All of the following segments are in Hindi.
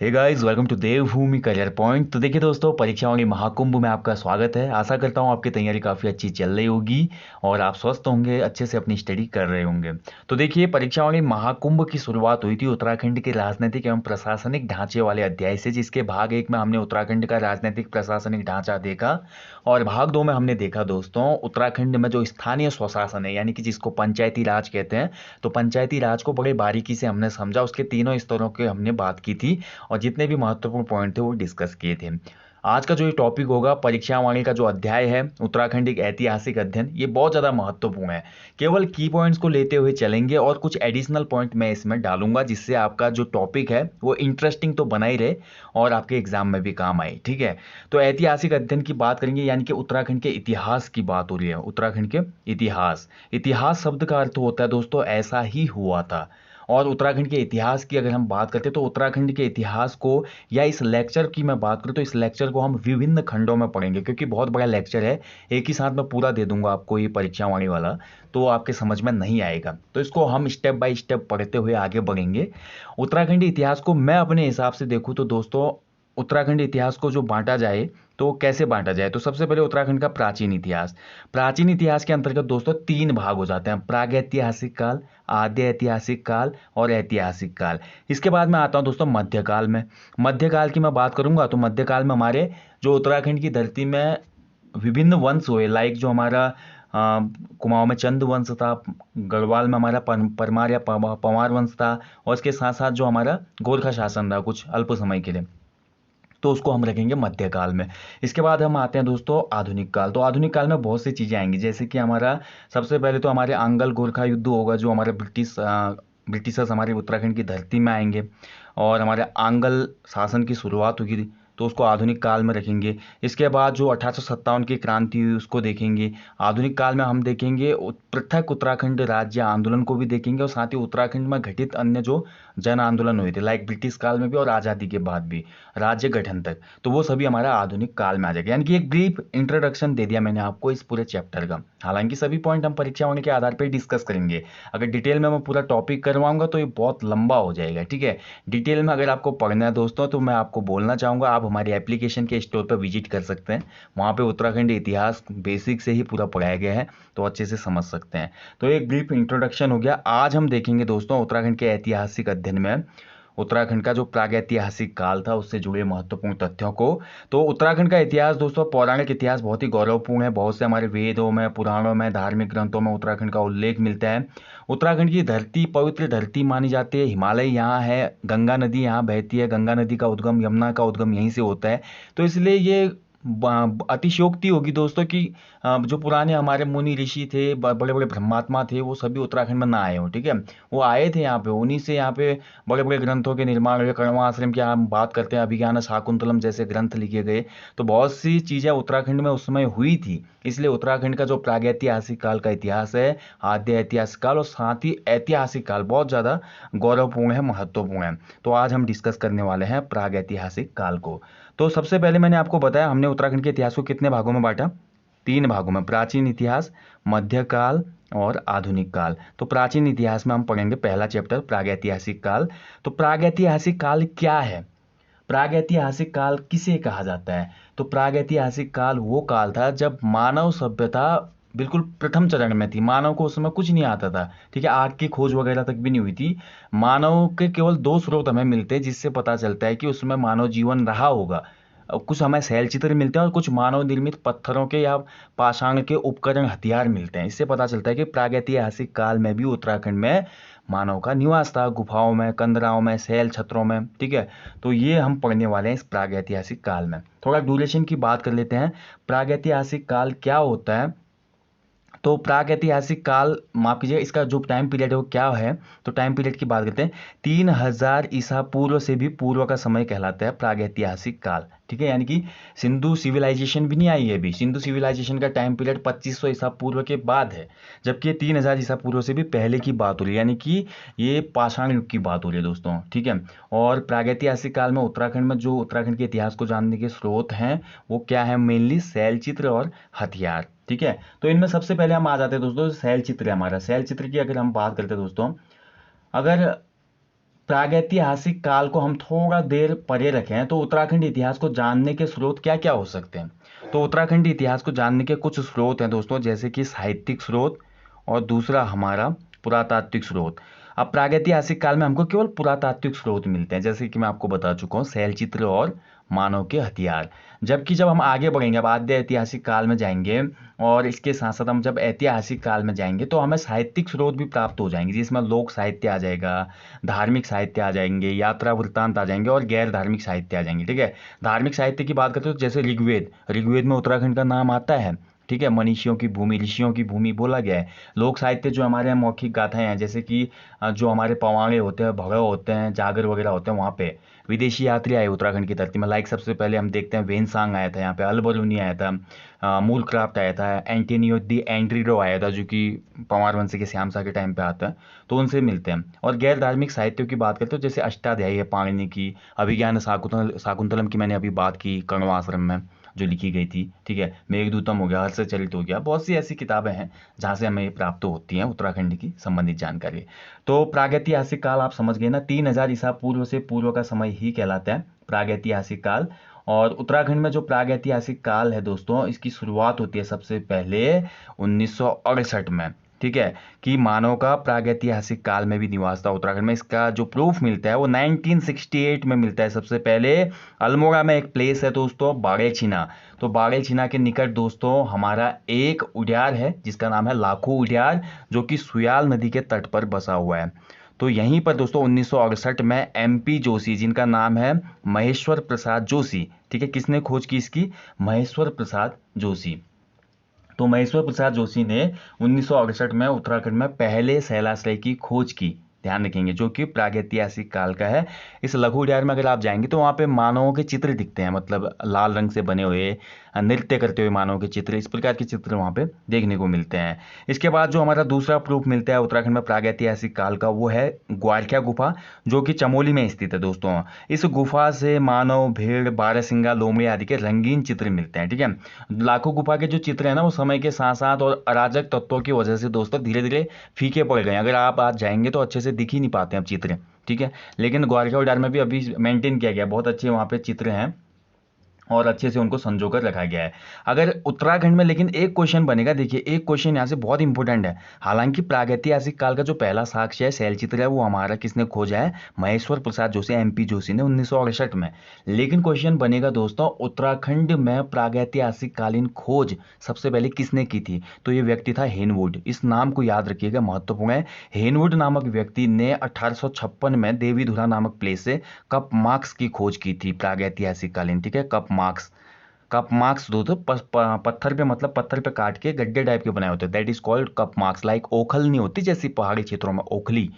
Hey guys, welcome to Devbhoomi career point. तो देखिए दोस्तों, परीक्षा वाली महाकुंभ में आपका स्वागत है। आशा करता हूँ आपकी तैयारी काफ़ी अच्छी चल रही होगी और आप स्वस्थ होंगे, अच्छे से अपनी स्टडी कर रहे होंगे। तो देखिए, परीक्षा वाली महाकुंभ की शुरुआत हुई थी उत्तराखंड के राजनीतिक एवं प्रशासनिक ढांचे वाले अध्याय से, जिसके भाग 1 में हमने उत्तराखंड का राजनीतिक प्रशासनिक ढांचा देखा और भाग 2 में हमने देखा दोस्तों उत्तराखंड में जो स्थानीय स्वशासन है, यानी कि जिसको पंचायती राज कहते हैं। तो पंचायती राज को बड़े बारीकी से हमने समझा, उसके तीनों स्तरों की हमने बात की थी और जितने भी महत्वपूर्ण पॉइंट थे वो डिस्कस किए थे। आज का जो ये टॉपिक होगा परीक्षा वाणी का जो अध्याय है उत्तराखंड एक ऐतिहासिक अध्ययन, ये बहुत ज़्यादा महत्वपूर्ण है। केवल की पॉइंट्स को लेते हुए चलेंगे और कुछ एडिशनल पॉइंट मैं इसमें डालूंगा, जिससे आपका जो टॉपिक है वो इंटरेस्टिंग तो बना ही रहे और आपके एग्जाम में भी काम आए। ठीक है, तो ऐतिहासिक अध्ययन की बात करेंगे, यानी कि उत्तराखंड के इतिहास की बात हो रही है। उत्तराखंड के इतिहास, इतिहास शब्द का अर्थ होता है दोस्तों ऐसा ही हुआ था। और उत्तराखंड के इतिहास की अगर हम बात करते हैं तो उत्तराखंड के इतिहास को, या इस लेक्चर की मैं बात करूं तो इस लेक्चर को हम विभिन्न खंडों में पढ़ेंगे, क्योंकि बहुत बड़ा लेक्चर है। एक ही साथ में पूरा दे दूंगा आपको ये परीक्षा वाणी वाला, तो आपके समझ में नहीं आएगा। तो इसको हम स्टेप बाय स्टेप पढ़ते हुए आगे बढ़ेंगे। उत्तराखंडी इतिहास को मैं अपने हिसाब से देखूं तो दोस्तों, उत्तराखंड इतिहास को जो बांटा जाए तो कैसे बांटा जाए, तो सबसे पहले उत्तराखंड का प्राचीन इतिहास। प्राचीन इतिहास के अंतर्गत दोस्तों 3 भाग हो जाते हैं: प्रागैतिहासिक काल, आद्य ऐतिहासिक काल और ऐतिहासिक काल। इसके बाद मैं आता हूं दोस्तों मध्यकाल में। मध्यकाल की मैं बात करूंगा तो मध्यकाल में हमारे जो उत्तराखंड की धरती में विभिन्न वंश हुए, लाइक जो हमारा कुमाऊं में चंद वंश था, गढ़वाल में हमारा परमार या पंवार वंश था, और इसके साथ साथ जो हमारा गोरखा शासन था कुछ अल्प समय के लिए, तो उसको हम रखेंगे मध्यकाल में। इसके बाद हम आते हैं दोस्तों आधुनिक काल। तो आधुनिक काल में बहुत सी चीज़ें आएंगी, जैसे कि हमारा सबसे पहले तो हमारे आंगल गोरखा युद्ध होगा, जो हमारे ब्रिटिशर्स हमारे उत्तराखंड की धरती में आएंगे और हमारे आंगल शासन की शुरुआत होगी, तो उसको आधुनिक काल में रखेंगे। इसके बाद जो 1857 की क्रांति हुई उसको देखेंगे। आधुनिक काल में हम देखेंगे पृथक उत्तराखंड राज्य आंदोलन को भी देखेंगे, और साथ ही उत्तराखंड में घटित अन्य जो जन आंदोलन हुए थे, लाइक ब्रिटिश काल में भी और आज़ादी के बाद भी राज्य गठन तक, तो वो सभी हमारा आधुनिक काल में आ जाएगा। यानी कि एक ब्रीफ इंट्रोडक्शन दे दिया मैंने आपको इस पूरे चैप्टर का। हालांकि सभी पॉइंट हम परीक्षा होने के आधार पर डिस्कस करेंगे। अगर डिटेल में मैं पूरा टॉपिक करवाऊंगा तो ये बहुत लंबा हो जाएगा। ठीक है, डिटेल में अगर आपको पढ़ना है दोस्तों तो मैं आपको बोलना चाहूँगा आप हमारी एप्लीकेशन के स्टोर पर विजिट कर सकते हैं। वहाँ पे उत्तराखंड इतिहास बेसिक से ही पूरा पढ़ाया गया है, तो अच्छे से समझ सकते हैं। तो एक ब्रीफ इंट्रोडक्शन हो गया। आज हम देखेंगे दोस्तों उत्तराखंड के ऐतिहासिक अध्ययन में उत्तराखंड का जो प्रागैतिहासिक काल था उससे जुड़े महत्वपूर्ण तथ्यों को। तो उत्तराखंड का इतिहास दोस्तों, पौराणिक इतिहास बहुत ही गौरवपूर्ण है। बहुत से हमारे वेदों में, पुराणों में, धार्मिक ग्रंथों में उत्तराखंड का उल्लेख मिलता है। उत्तराखंड की धरती पवित्र धरती मानी जाती है। हिमालय यहाँ है, गंगा नदी यहाँ बहती है, गंगा नदी का उद्गम, यमुना का उद्गम यहीं से होता है। तो इसलिए ये अतिशयोक्ति होगी दोस्तों कि जो पुराने हमारे मुनि ऋषि थे, बड़े बड़े ब्रह्मात्मा थे, वो सभी उत्तराखंड में ना आए हो। ठीक है, वो आए थे यहाँ पे, उन्हीं से यहाँ पे बड़े बड़े ग्रंथों के निर्माण हुए। कण्वा आश्रम की हम बात करते हैं, अभिज्ञान शाकुंतलम जैसे ग्रंथ लिखे गए। तो बहुत सी चीज़ें उत्तराखंड में उस समय हुई थी। इसलिए उत्तराखंड का जो प्रागैतिहासिक काल का इतिहास है, आद्य ऐतिहासिक काल और साथ ही ऐतिहासिक काल बहुत ज़्यादा गौरवपूर्ण है, महत्वपूर्ण है। तो आज हम डिस्कस करने वाले हैं प्रागैतिहासिक काल को। तो सबसे पहले मैंने आपको बताया हमने उत्तराखंड के इतिहास को कितने भागों में बांटा, 3 भागों में: प्राचीन इतिहास, मध्यकाल और आधुनिक काल। तो प्राचीन इतिहास में हम पढ़ेंगे पहला चैप्टर प्रागैतिहासिक काल। तो प्रागैतिहासिक काल क्या है, प्रागैतिहासिक काल किसे कहा जाता है? तो प्रागैतिहासिक काल वो काल था जब मानव सभ्यता बिल्कुल प्रथम चरण में थी। मानव को उस समय कुछ नहीं आता था। ठीक है, आग की खोज वगैरह तक भी नहीं हुई थी। मानव के केवल 2 स्रोत हमें मिलते हैं जिससे पता चलता है कि उसमें मानव जीवन रहा होगा। कुछ हमें शैल चित्र मिलते हैं और कुछ मानव निर्मित पत्थरों के या पाषाण के उपकरण, हथियार मिलते हैं। इससे पता चलता है कि प्रागैतिहासिक काल में भी उत्तराखंड में मानव का निवास था, गुफाओं में, कंदराओं में, शैल छत्रों में। ठीक है, तो ये हम पढ़ने वाले हैं इस प्रागैतिहासिक काल में। थोड़ा ड्यूरेशन की बात कर लेते हैं। प्रागैतिहासिक काल क्या होता है? तो प्रागैतिहासिक काल, माफ कीजिए, इसका जो टाइम पीरियड है वो क्या है, तो टाइम पीरियड की बात करते हैं। 3000 ईसा पूर्व से भी पूर्व का समय कहलाता है प्रागैतिहासिक काल। ठीक है, यानी कि सिंधु सिविलाइजेशन भी नहीं आई है अभी। सिंधु सिविलाइजेशन का टाइम पीरियड 2500 ईसा पूर्व के बाद है, जबकि ये 3000 ईसा पूर्व से भी पहले की बात हो रही है, यानी कि ये पाषाण युग की बात हो रही है दोस्तों। ठीक है, और प्रागैतिहासिक काल में उत्तराखंड में जो उत्तराखंड के इतिहास को जानने के स्रोत हैं वो क्या है? मेनली शैल चित्र और हथियार। ठीक है, तो इनमें सबसे पहले हम आ जाते हैं दोस्तों शैल चित्र है हमारा। शैल चित्र की अगर हम बात करते हैं दोस्तों, अगर प्रागैतिहासिक काल को हम थोड़ा देर परे रखें तो उत्तराखंड इतिहास को जानने के स्रोत क्या क्या हो सकते हैं। तो उत्तराखंड इतिहास को जानने के कुछ स्रोत हैं दोस्तों, जैसे कि साहित्यिक स्रोत और दूसरा हमारा पुरातात्विक स्रोत। अब प्रागैतिहासिक काल में हमको केवल पुरातात्विक स्रोत मिलते हैं, जैसे कि मैं आपको बता चुका हूँ, शैलचित्र और मानव के हथियार। जबकि जब हम आगे बढ़ेंगे, अब आद्य ऐतिहासिक काल में जाएंगे और इसके साथ साथ हम जब ऐतिहासिक काल में जाएंगे तो हमें साहित्यिक स्रोत भी प्राप्त हो जाएंगे, जिसमें लोक साहित्य आ जाएगा, धार्मिक साहित्य आ जाएंगे, यात्रा वृत्तांत आ जाएंगे और गैर धार्मिक साहित्य आ जाएंगे। ठीक है, धार्मिक साहित्य की बात करते हो तो जैसे ऋग्वेद, ऋग्वेद में उत्तराखंड का नाम आता है। ठीक है, मनीषियों की भूमि, ऋषियों की भूमि बोला गया है। लोक साहित्य जो हमारे यहाँ मौखिक गाथाएं हैं, जैसे कि जो हमारे पवाड़े होते हैं, भगव होते हैं, जागर वगैरह होते हैं, वहाँ पे विदेशी यात्री आए उत्तराखंड की धरती में। लाइक सबसे पहले हम देखते हैं वेनसांग आया था यहाँ पे, अलबरूनी आया था, मूल क्राफ्ट आया था, एंटोनियो दी एंड्रीडो आया था जो कि पंवार वंश के श्यामसा के टाइम पे आता है, तो उनसे मिलते हैं। और गैर धार्मिक साहित्यों की बात करते हो जैसे अष्टाध्यायी है पाणिनि की, अभिज्ञान शाकुंतलम की मैंने अभी बात की कर्णवाश्रम में जो लिखी गई थी। ठीक है, मेघदूतम हो गया, हर्षचरित हो गया, बहुत सी ऐसी किताबें हैं जहाँ से हमें प्राप्त होती हैं उत्तराखंड की संबंधित जानकारी। तो प्रागैतिहासिक काल आप समझ गए ना, 3000 ईसा पूर्व से पूर्व का समय ही कहलाता है प्रागैतिहासिक काल। और उत्तराखंड में जो प्रागैतिहासिक काल है दोस्तों, इसकी शुरुआत होती है सबसे पहले 1968 में। ठीक है, कि मानव का प्रागैतिहासिक काल में भी निवास था उत्तराखंड में। इसका जो प्रूफ मिलता है वो 1968 में मिलता है सबसे पहले। अल्मोड़ा में एक प्लेस है दोस्तों बाड़ेछिना, तो बाड़ेछिना के निकट दोस्तों हमारा एक उद्यान है जिसका नाम है लाखू उद्यान, जो कि सुयाल नदी के तट पर बसा हुआ है। तो यहीं पर दोस्तों 1968 में MP जोशी, जिनका नाम है महेश्वर प्रसाद जोशी, ठीक है, किसने खोज की इसकी? महेश्वर प्रसाद जोशी। तो महेश्वर प्रसाद जोशी ने 1968 में उत्तराखंड में पहले शैलाश्रय की खोज की, ध्यान रखेंगे, जो कि प्रागैतिहासिक काल का है। इस लघु उद्यान में अगर आप जाएंगे तो वहाँ पे मानवों के चित्र दिखते हैं, मतलब लाल रंग से बने हुए, नृत्य करते हुए मानव के चित्र, इस प्रकार के चित्र वहाँ पे देखने को मिलते हैं। इसके बाद जो हमारा दूसरा प्रूफ मिलता है उत्तराखंड में प्रागैतिहासिक काल का, वो है ग्वारख्या गुफा, जो कि चमोली में स्थित है दोस्तों। इस गुफा से मानव, भेड़, बारहसिंगा, लोमड़ी आदि के रंगीन चित्र मिलते हैं। ठीक है, लाखों गुफा के जो चित्र है ना, वो समय के साथ साथ और अराजक तत्वों की वजह से दोस्तों धीरे धीरे फीके पड़ गए। अगर आप आज जाएंगे तो अच्छे से दिख ही नहीं पाते हैं अब चित्र। ठीक है, लेकिन ग्वारखा उद्यान में भी अभी मेंटेन किया गया, बहुत अच्छे वहाँ पे चित्र हैं और अच्छे से उनको संजोकर रखा गया है। अगर उत्तराखंड में, लेकिन एक क्वेश्चन बनेगा, देखिए एक क्वेश्चन यहाँ से बहुत इंपॉर्टेंट है। हालांकि प्रागैतिहासिक काल का जो पहला साक्ष्य है, शैलचित्र है, वो हमारा किसने खोजा है? महेश्वर प्रसाद जोशी, MP जोशी ने 1968 में। लेकिन क्वेश्चन बनेगा दोस्तों, उत्तराखंड में प्रागैतिहासिक कालीन खोज सबसे पहले किसने की थी? तो ये व्यक्ति था हेनवुड। इस नाम को याद रखिएगा, महत्वपूर्ण है। हेनवुड नामक व्यक्ति ने 1856 में देवीधुरा नामक प्लेस से कप मार्क्स की खोज की थी प्रागैतिहासिक कालीन। ठीक है, कप मार्क्स दो तो पत्थर पे, मतलब पत्थर पे काट के गड्ढे टाइप के बनाए होते हैं, that is called cup marks. Like ओखल नहीं होती जैसी पहाड़ी क्षेत्रों में ओखली,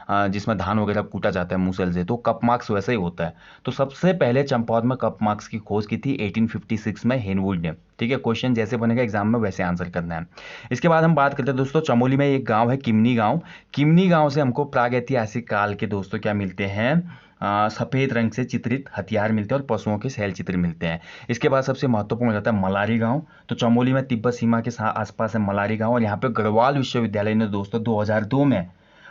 जिसमें धान वगैरह कूटा जाता है मूसल से, तो कप मार्क्स वैसा ही होता है। तो सबसे पहले चंपावत में कप मार्क्स की खोज की थी 1856 में हेनवुड ने। ठीक है, क्वेश्चन जैसे बनेगा एग्जाम में वैसे आंसर करना है। इसके बाद हम बात करते हैं दोस्तों, चमोली में एक गांव है किमनी गांव। किमनी गांव से हमको प्रागैतिहासिक काल के दोस्तों क्या मिलते हैं? सफेद रंग से चित्रित हथियार मिलते हैं और पशुओं के शैल चित्र मिलते हैं। इसके बाद सबसे महत्वपूर्ण हो जाता है मलारी गांव। तो चमोली में तिब्बत सीमा के आसपास है मलारी गांव, और यहाँ पे गढ़वाल विश्वविद्यालय ने दोस्तों 2002 में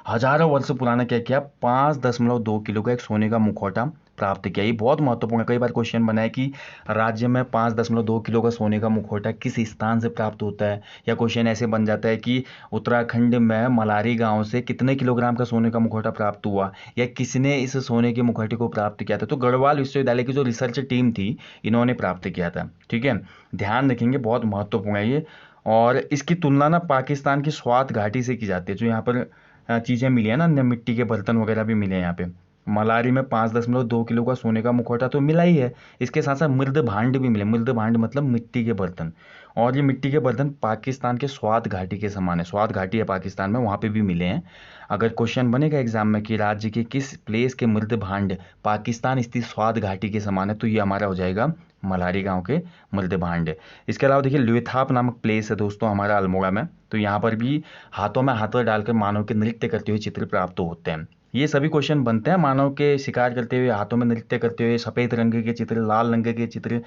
हजारों वर्ष पुराना क्या किया? 5.2 किलो का एक सोने का मुखौटा प्राप्त किया। ये बहुत महत्वपूर्ण है, कई बार क्वेश्चन बना है कि राज्य में 5.2 किलो का सोने का मुखौटा किस स्थान से प्राप्त होता है, या क्वेश्चन ऐसे बन जाता है कि उत्तराखंड में मलारी गांव से कितने किलोग्राम का सोने का मुखौटा प्राप्त हुआ, या किसने इस सोने के मुखौटे को प्राप्त किया था। तो गढ़वाल विश्वविद्यालय की जो रिसर्च टीम थी, इन्होंने प्राप्त किया था। ठीक है, ध्यान रखेंगे, बहुत महत्वपूर्ण है ये। और इसकी तुलना ना पाकिस्तान की स्वात घाटी से की जाती है, जो यहाँ पर चीज़ें मिली है ना, मिट्टी के बर्तन वगैरह भी मिले हैं यहाँ पे। मलारी में 5.2 किलो का सोने का मुखौटा तो मिला ही है, इसके साथ साथ मृद भांड भी मिले। मृद भांड मतलब मिट्टी के बर्तन, और ये मिट्टी के बर्तन पाकिस्तान के स्वात घाटी के समान है। स्वात घाटी है पाकिस्तान में, वहाँ पे भी मिले हैं। अगर क्वेश्चन बनेगा एग्जाम में कि राज्य के किस प्लेस के मृद भांड पाकिस्तान स्थित स्वात घाटी के समान है, तो ये हमारा हो जाएगा मलारी गांव के मृद भांड। इसके अलावा देखिए लुएथाप नामक प्लेस है दोस्तों हमारा अल्मोड़ा में, तो यहाँ पर भी हाथों में हाथों डालकर मानव के नृत्य करते हुए चित्र प्राप्त होते हैं। ये सभी क्वेश्चन बनते हैं, मानव के शिकार करते हुए, हाथों में नृत्य करते हुए, सफ़ेद रंग के चित्र, लाल रंग के चित्र,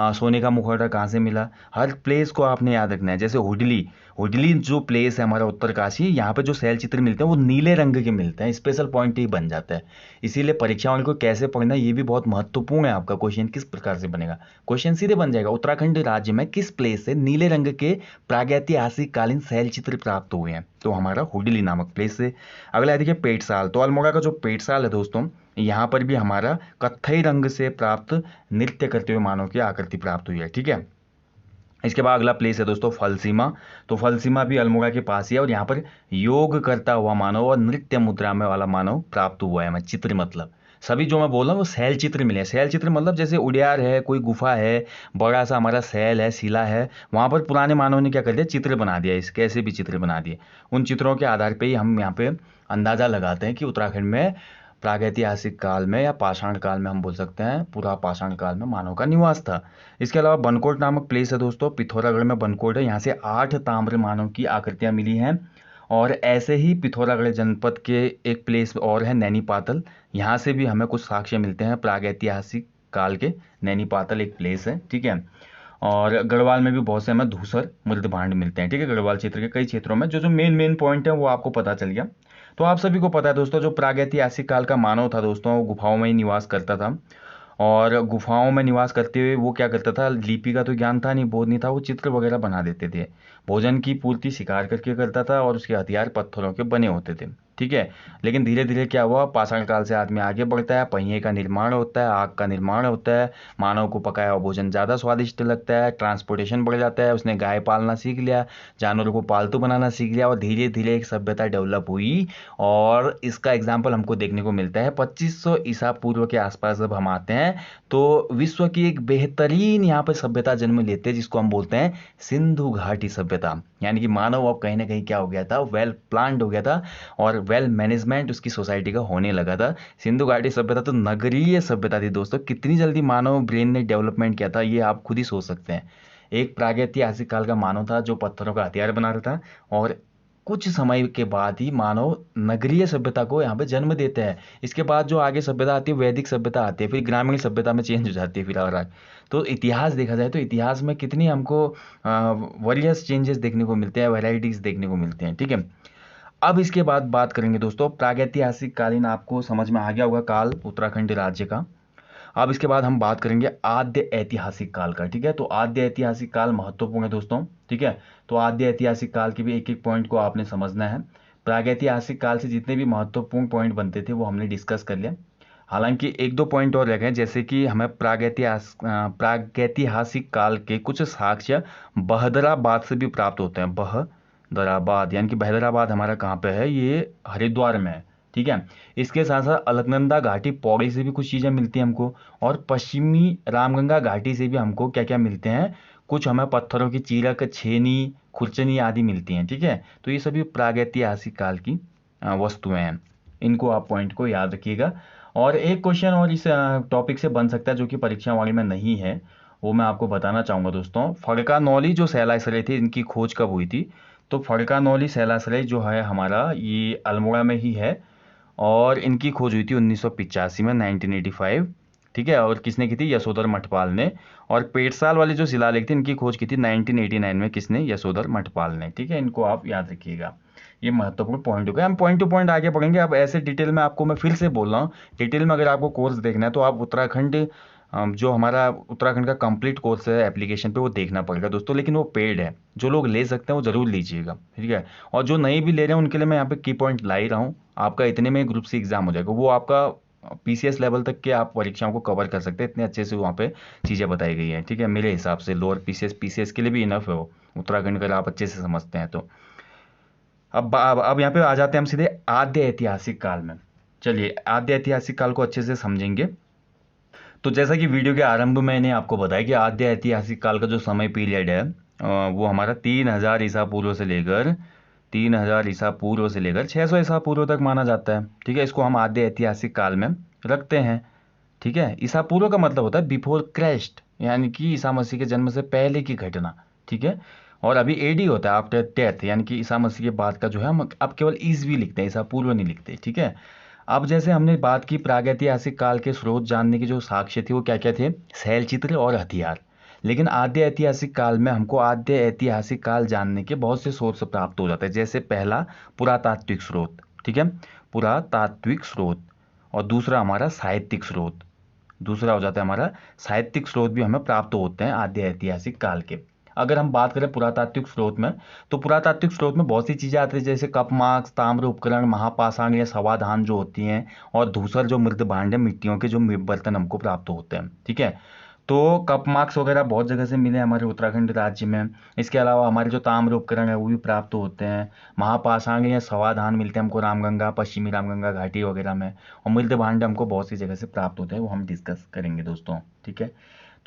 सोने का मुखौटा कहाँ से मिला, हर प्लेस को आपने याद रखना है। जैसे हुडली, हुडली जो प्लेस है हमारा उत्तरकाशी, यहाँ पे जो शैल चित्र मिलते हैं वो नीले रंग के मिलते हैं, स्पेशल पॉइंट ही बन जाता है। इसीलिए परीक्षाओं को कैसे पढ़ना ये भी बहुत महत्वपूर्ण है। आपका क्वेश्चन किस प्रकार से बनेगा, क्वेश्चन सीधे बन जाएगा, उत्तराखंड राज्य में किस प्लेस से नीले रंग के प्रागैतिहासिक कालीन शैल चित्र प्राप्त हुए हैं, तो हमारा हुडली नामक प्लेस से। अगला देखिए पेटसाल, तो अल्मोड़ा का जो पेटसाल है दोस्तों, यहाँ पर भी हमारा कत्थई रंग से प्राप्त नृत्य करते हुए मानव की आकृति प्राप्त हुई है। ठीक है, इसके बाद अगला प्लेस है दोस्तों फलसीमा, तो फलसीमा भी अल्मोड़ा के पास ही है और यहाँ पर योग करता हुआ मानव और नृत्य मुद्रा में वाला मानव प्राप्त हुआ है। मैं चित्र मतलब सभी जो मैं बोल रहा हूँ वो शैल चित्र मिले हैं। शैल चित्र मतलब जैसे उडियार है, कोई गुफा है, बड़ा सा हमारा शैल है, शिला है, वहाँ पर पुराने मानव ने क्या कर दिया, चित्र बना दिया, इस कैसे भी चित्र बना दिए। उन चित्रों के आधार पर ही हम यहाँ पे अंदाजा लगाते हैं कि उत्तराखंड में प्रागैतिहासिक काल में या पाषाण काल में, हम बोल सकते हैं पूरा पाषाण काल में मानव का निवास था। इसके अलावा बनकोट नामक प्लेस है दोस्तों, पिथौरागढ़ में बनकोट है, यहाँ से 8 ताम्र मानव की आकृतियां मिली हैं। और ऐसे ही पिथौरागढ़ जनपद के एक प्लेस और है नैनी पातल, यहाँ से भी हमें कुछ साक्ष्य मिलते हैं प्रागैतिहासिक काल के। नैनी पातल एक प्लेस है, ठीक है। और गढ़वाल में भी बहुत से हमें धूसर मृद भांड मिलते हैं, ठीक है। गढ़वाल क्षेत्र के कई क्षेत्रों में जो जो मेन पॉइंट है वो आपको पता चल गया। तो आप सभी को पता है दोस्तों, जो प्रागैतिहासिक काल का मानव था दोस्तों, वो गुफाओं में ही निवास करता था। और गुफाओं में निवास करते हुए वो क्या करता था, लिपि का तो ज्ञान था नहीं, बोध नहीं था, वो चित्र वगैरह बना देते थे। भोजन की पूर्ति शिकार करके करता था और उसके हथियार पत्थरों के बने होते थे, ठीक है। लेकिन धीरे धीरे क्या हुआ, पाषाण काल से आदमी आगे बढ़ता है, पहिए का निर्माण होता है, आग का निर्माण होता है, मानव को पकाया हुआ भोजन ज़्यादा स्वादिष्ट लगता है, ट्रांसपोर्टेशन बढ़ जाता है, उसने गाय पालना सीख लिया, जानवरों को पालतू बनाना सीख लिया और धीरे धीरे एक सभ्यता डेवलप हुई। और इसका एग्जाम्पल हमको देखने को मिलता है 2500 ईसा पूर्व के आसपास जब हम आते हैं तो विश्व की एक बेहतरीन यहाँ पर सभ्यता जन्म लेते हैं जिसको हम बोलते हैं सिंधु घाटी सभ्यता। यानी कि मानव अब कहीं ना कहीं क्या हो गया था, वेल प्लान्ड हो गया था और वेल मैनेजमेंट उसकी सोसाइटी का होने लगा था। सिंधु घाटी सभ्यता तो नगरीय सभ्यता थी दोस्तों। कितनी जल्दी मानव ब्रेन ने डेवलपमेंट किया था ये आप खुद ही सोच सकते हैं। एक प्रागैतिहासिक काल का मानव था जो पत्थरों का हथियार बना रहा था और कुछ समय के बाद ही मानव नगरीय सभ्यता को यहाँ पे जन्म देते हैं। इसके बाद जो आगे सभ्यता आती है वैदिक सभ्यता आती है, फिर ग्रामीण सभ्यता में चेंज हो जाती है फिर और आगे। तो इतिहास देखा जाए तो इतिहास में कितनी हमको वेरियस चेंजेस देखने को मिलते हैं, वेराइटीज देखने को मिलते हैं, ठीक है। अब इसके बाद बात करेंगे दोस्तों प्रागैतिहासिक कालीन, आपको समझ में आ गया होगा काल उत्तराखंड राज्य का। अब इसके बाद हम बात करेंगे आद्य ऐतिहासिक काल का, ठीक है। तो आद्य ऐतिहासिक काल महत्वपूर्ण है दोस्तों, ठीक है। तो आद्य ऐतिहासिक काल के भी एक एक पॉइंट को आपने समझना है। प्रागैतिहासिक काल से जितने भी महत्वपूर्ण पॉइंट बनते थे वो हमने डिस्कस कर लिया। हालांकि एक दो पॉइंट और रह गए, जैसे कि हमें प्रागैतिहासिक काल के कुछ साक्ष्य बहदराबाद से भी प्राप्त होते हैं। बहदराबाद यानी कि बहदराबाद हमारा कहाँ पे है, ये हरिद्वार में है, ठीक है। इसके साथ साथ अलकनंदा घाटी पौड़ी से भी कुछ चीज़ें मिलती हैं हमको और पश्चिमी रामगंगा घाटी से भी हमको क्या क्या मिलते हैं, कुछ हमें पत्थरों की चीरक, छेनी, खुरचनी आदि मिलती हैं, ठीक है। तो ये सभी प्रागैतिहासिक काल की वस्तुएं हैं, इनको आप पॉइंट को याद रखिएगा। और एक क्वेश्चन और इस टॉपिक से बन सकता है जो कि परीक्षा वाली में नहीं है, वो मैं आपको बताना चाहूँगा दोस्तों। फड़कानौली जो शैलाश्रय थे इनकी खोज कब हुई थी, तो फड़कानौली शैलाश्रय जो है हमारा ये अल्मोड़ा में ही है और इनकी खोज हुई थी 1985 में, 1985, ठीक है। और किसने की थी, यशोधर मठपाल ने। और पेटसाल वाले जो शिलालेख थे इनकी खोज की थी 1989 में, किसने, यशोधर मठपाल ने, ठीक है। इनको आप याद रखिएगा, ये महत्वपूर्ण पॉइंट हो गया। हम पॉइंट टू पॉइंट आगे बढ़ेंगे। अब ऐसे डिटेल में आपको मैं फिर से बोल रहा हूँ, डिटेल में अगर आपको कोर्स देखना है तो आप उत्तराखंड जो हमारा उत्तराखंड का कंप्लीट कोर्स है एप्लीकेशन पे वो देखना पड़ेगा दोस्तों, लेकिन वो पेड है। जो लोग ले सकते हैं वो ज़रूर लीजिएगा, ठीक है। और जो नहीं भी ले रहे हैं उनके लिए मैं यहाँ पे की पॉइंट ला ही रहा हूँ। आपका इतने में ग्रुप सी एग्जाम हो जाएगा, वो आपका पीसीएस लेवल तक के आप परीक्षाओं को कवर कर सकते हैं, इतने अच्छे से वहाँ पे चीज़ें बताई गई हैं, ठीक है। मेरे हिसाब से लोअर पीसीएस के लिए भी इनफ है वो, उत्तराखंड का आप अच्छे से समझते हैं तो। अब यहाँ पे आ जाते हैं हम सीधे आद्य ऐतिहासिक काल में। चलिए आद्य ऐतिहासिक काल को अच्छे से समझेंगे। तो जैसा कि वीडियो के आरंभ में मैंने आपको बताया कि आद्य ऐतिहासिक काल का जो समय पीरियड है वो हमारा 3000 ईसा पूर्व से लेकर 3000 ईसा पूर्व से लेकर 600 ईसा पूर्व तक माना जाता है, ठीक है। इसको हम आद्य ऐतिहासिक काल में रखते हैं, ठीक है। ईसा पूर्व का मतलब होता है बिफोर क्राइस्ट, यानी कि ईसा मसीह के जन्म से पहले की घटना, ठीक है। और अभी एडी होता है आफ्टर डेथ, यानी कि ईसा मसीह के बाद का जो है हम अब केवल ईसवी लिखते हैं, ईसा पूर्व नहीं लिखते, ठीक है। अब जैसे हमने बात की प्रागैतिहासिक काल के स्रोत जानने के जो साक्ष्य थे वो क्या क्या थे, शैल चित्र और हथियार। लेकिन आद्य ऐतिहासिक काल में हमको आद्य ऐतिहासिक काल जानने के बहुत से सोर्स प्राप्त हो जाते हैं। जैसे पहला पुरातात्विक स्रोत, ठीक है, पुरातात्विक स्रोत, और दूसरा हमारा साहित्यिक स्रोत, दूसरा हो जाता है हमारा साहित्यिक स्रोत भी हमें प्राप्त होते हैं आद्य ऐतिहासिक काल के। अगर हम बात करें पुरातात्विक स्रोत में, तो पुरातात्विक स्रोत में बहुत सी चीजें आती है, जैसे कप मार्क्स, ताम्र उपकरण, महापाषाण या सवाधान जो होती हैं, और धूसर जो मृद भांड है, मिट्टियों के जो बर्तन हमको प्राप्त होते हैं, ठीक है। तो कप मार्क्स वगैरह बहुत जगह से मिले हमारे उत्तराखंड राज्य में। इसके अलावा हमारे जो ताम्र उपकरण है वो भी प्राप्त होते हैं। महापाषाण या सवाधान मिलते हैं हमको रामगंगा, पश्चिमी रामगंगा घाटी वगैरह में, और मृद भांड हमको बहुत सी जगह से प्राप्त होते हैं, वो हम डिस्कस करेंगे दोस्तों, ठीक है।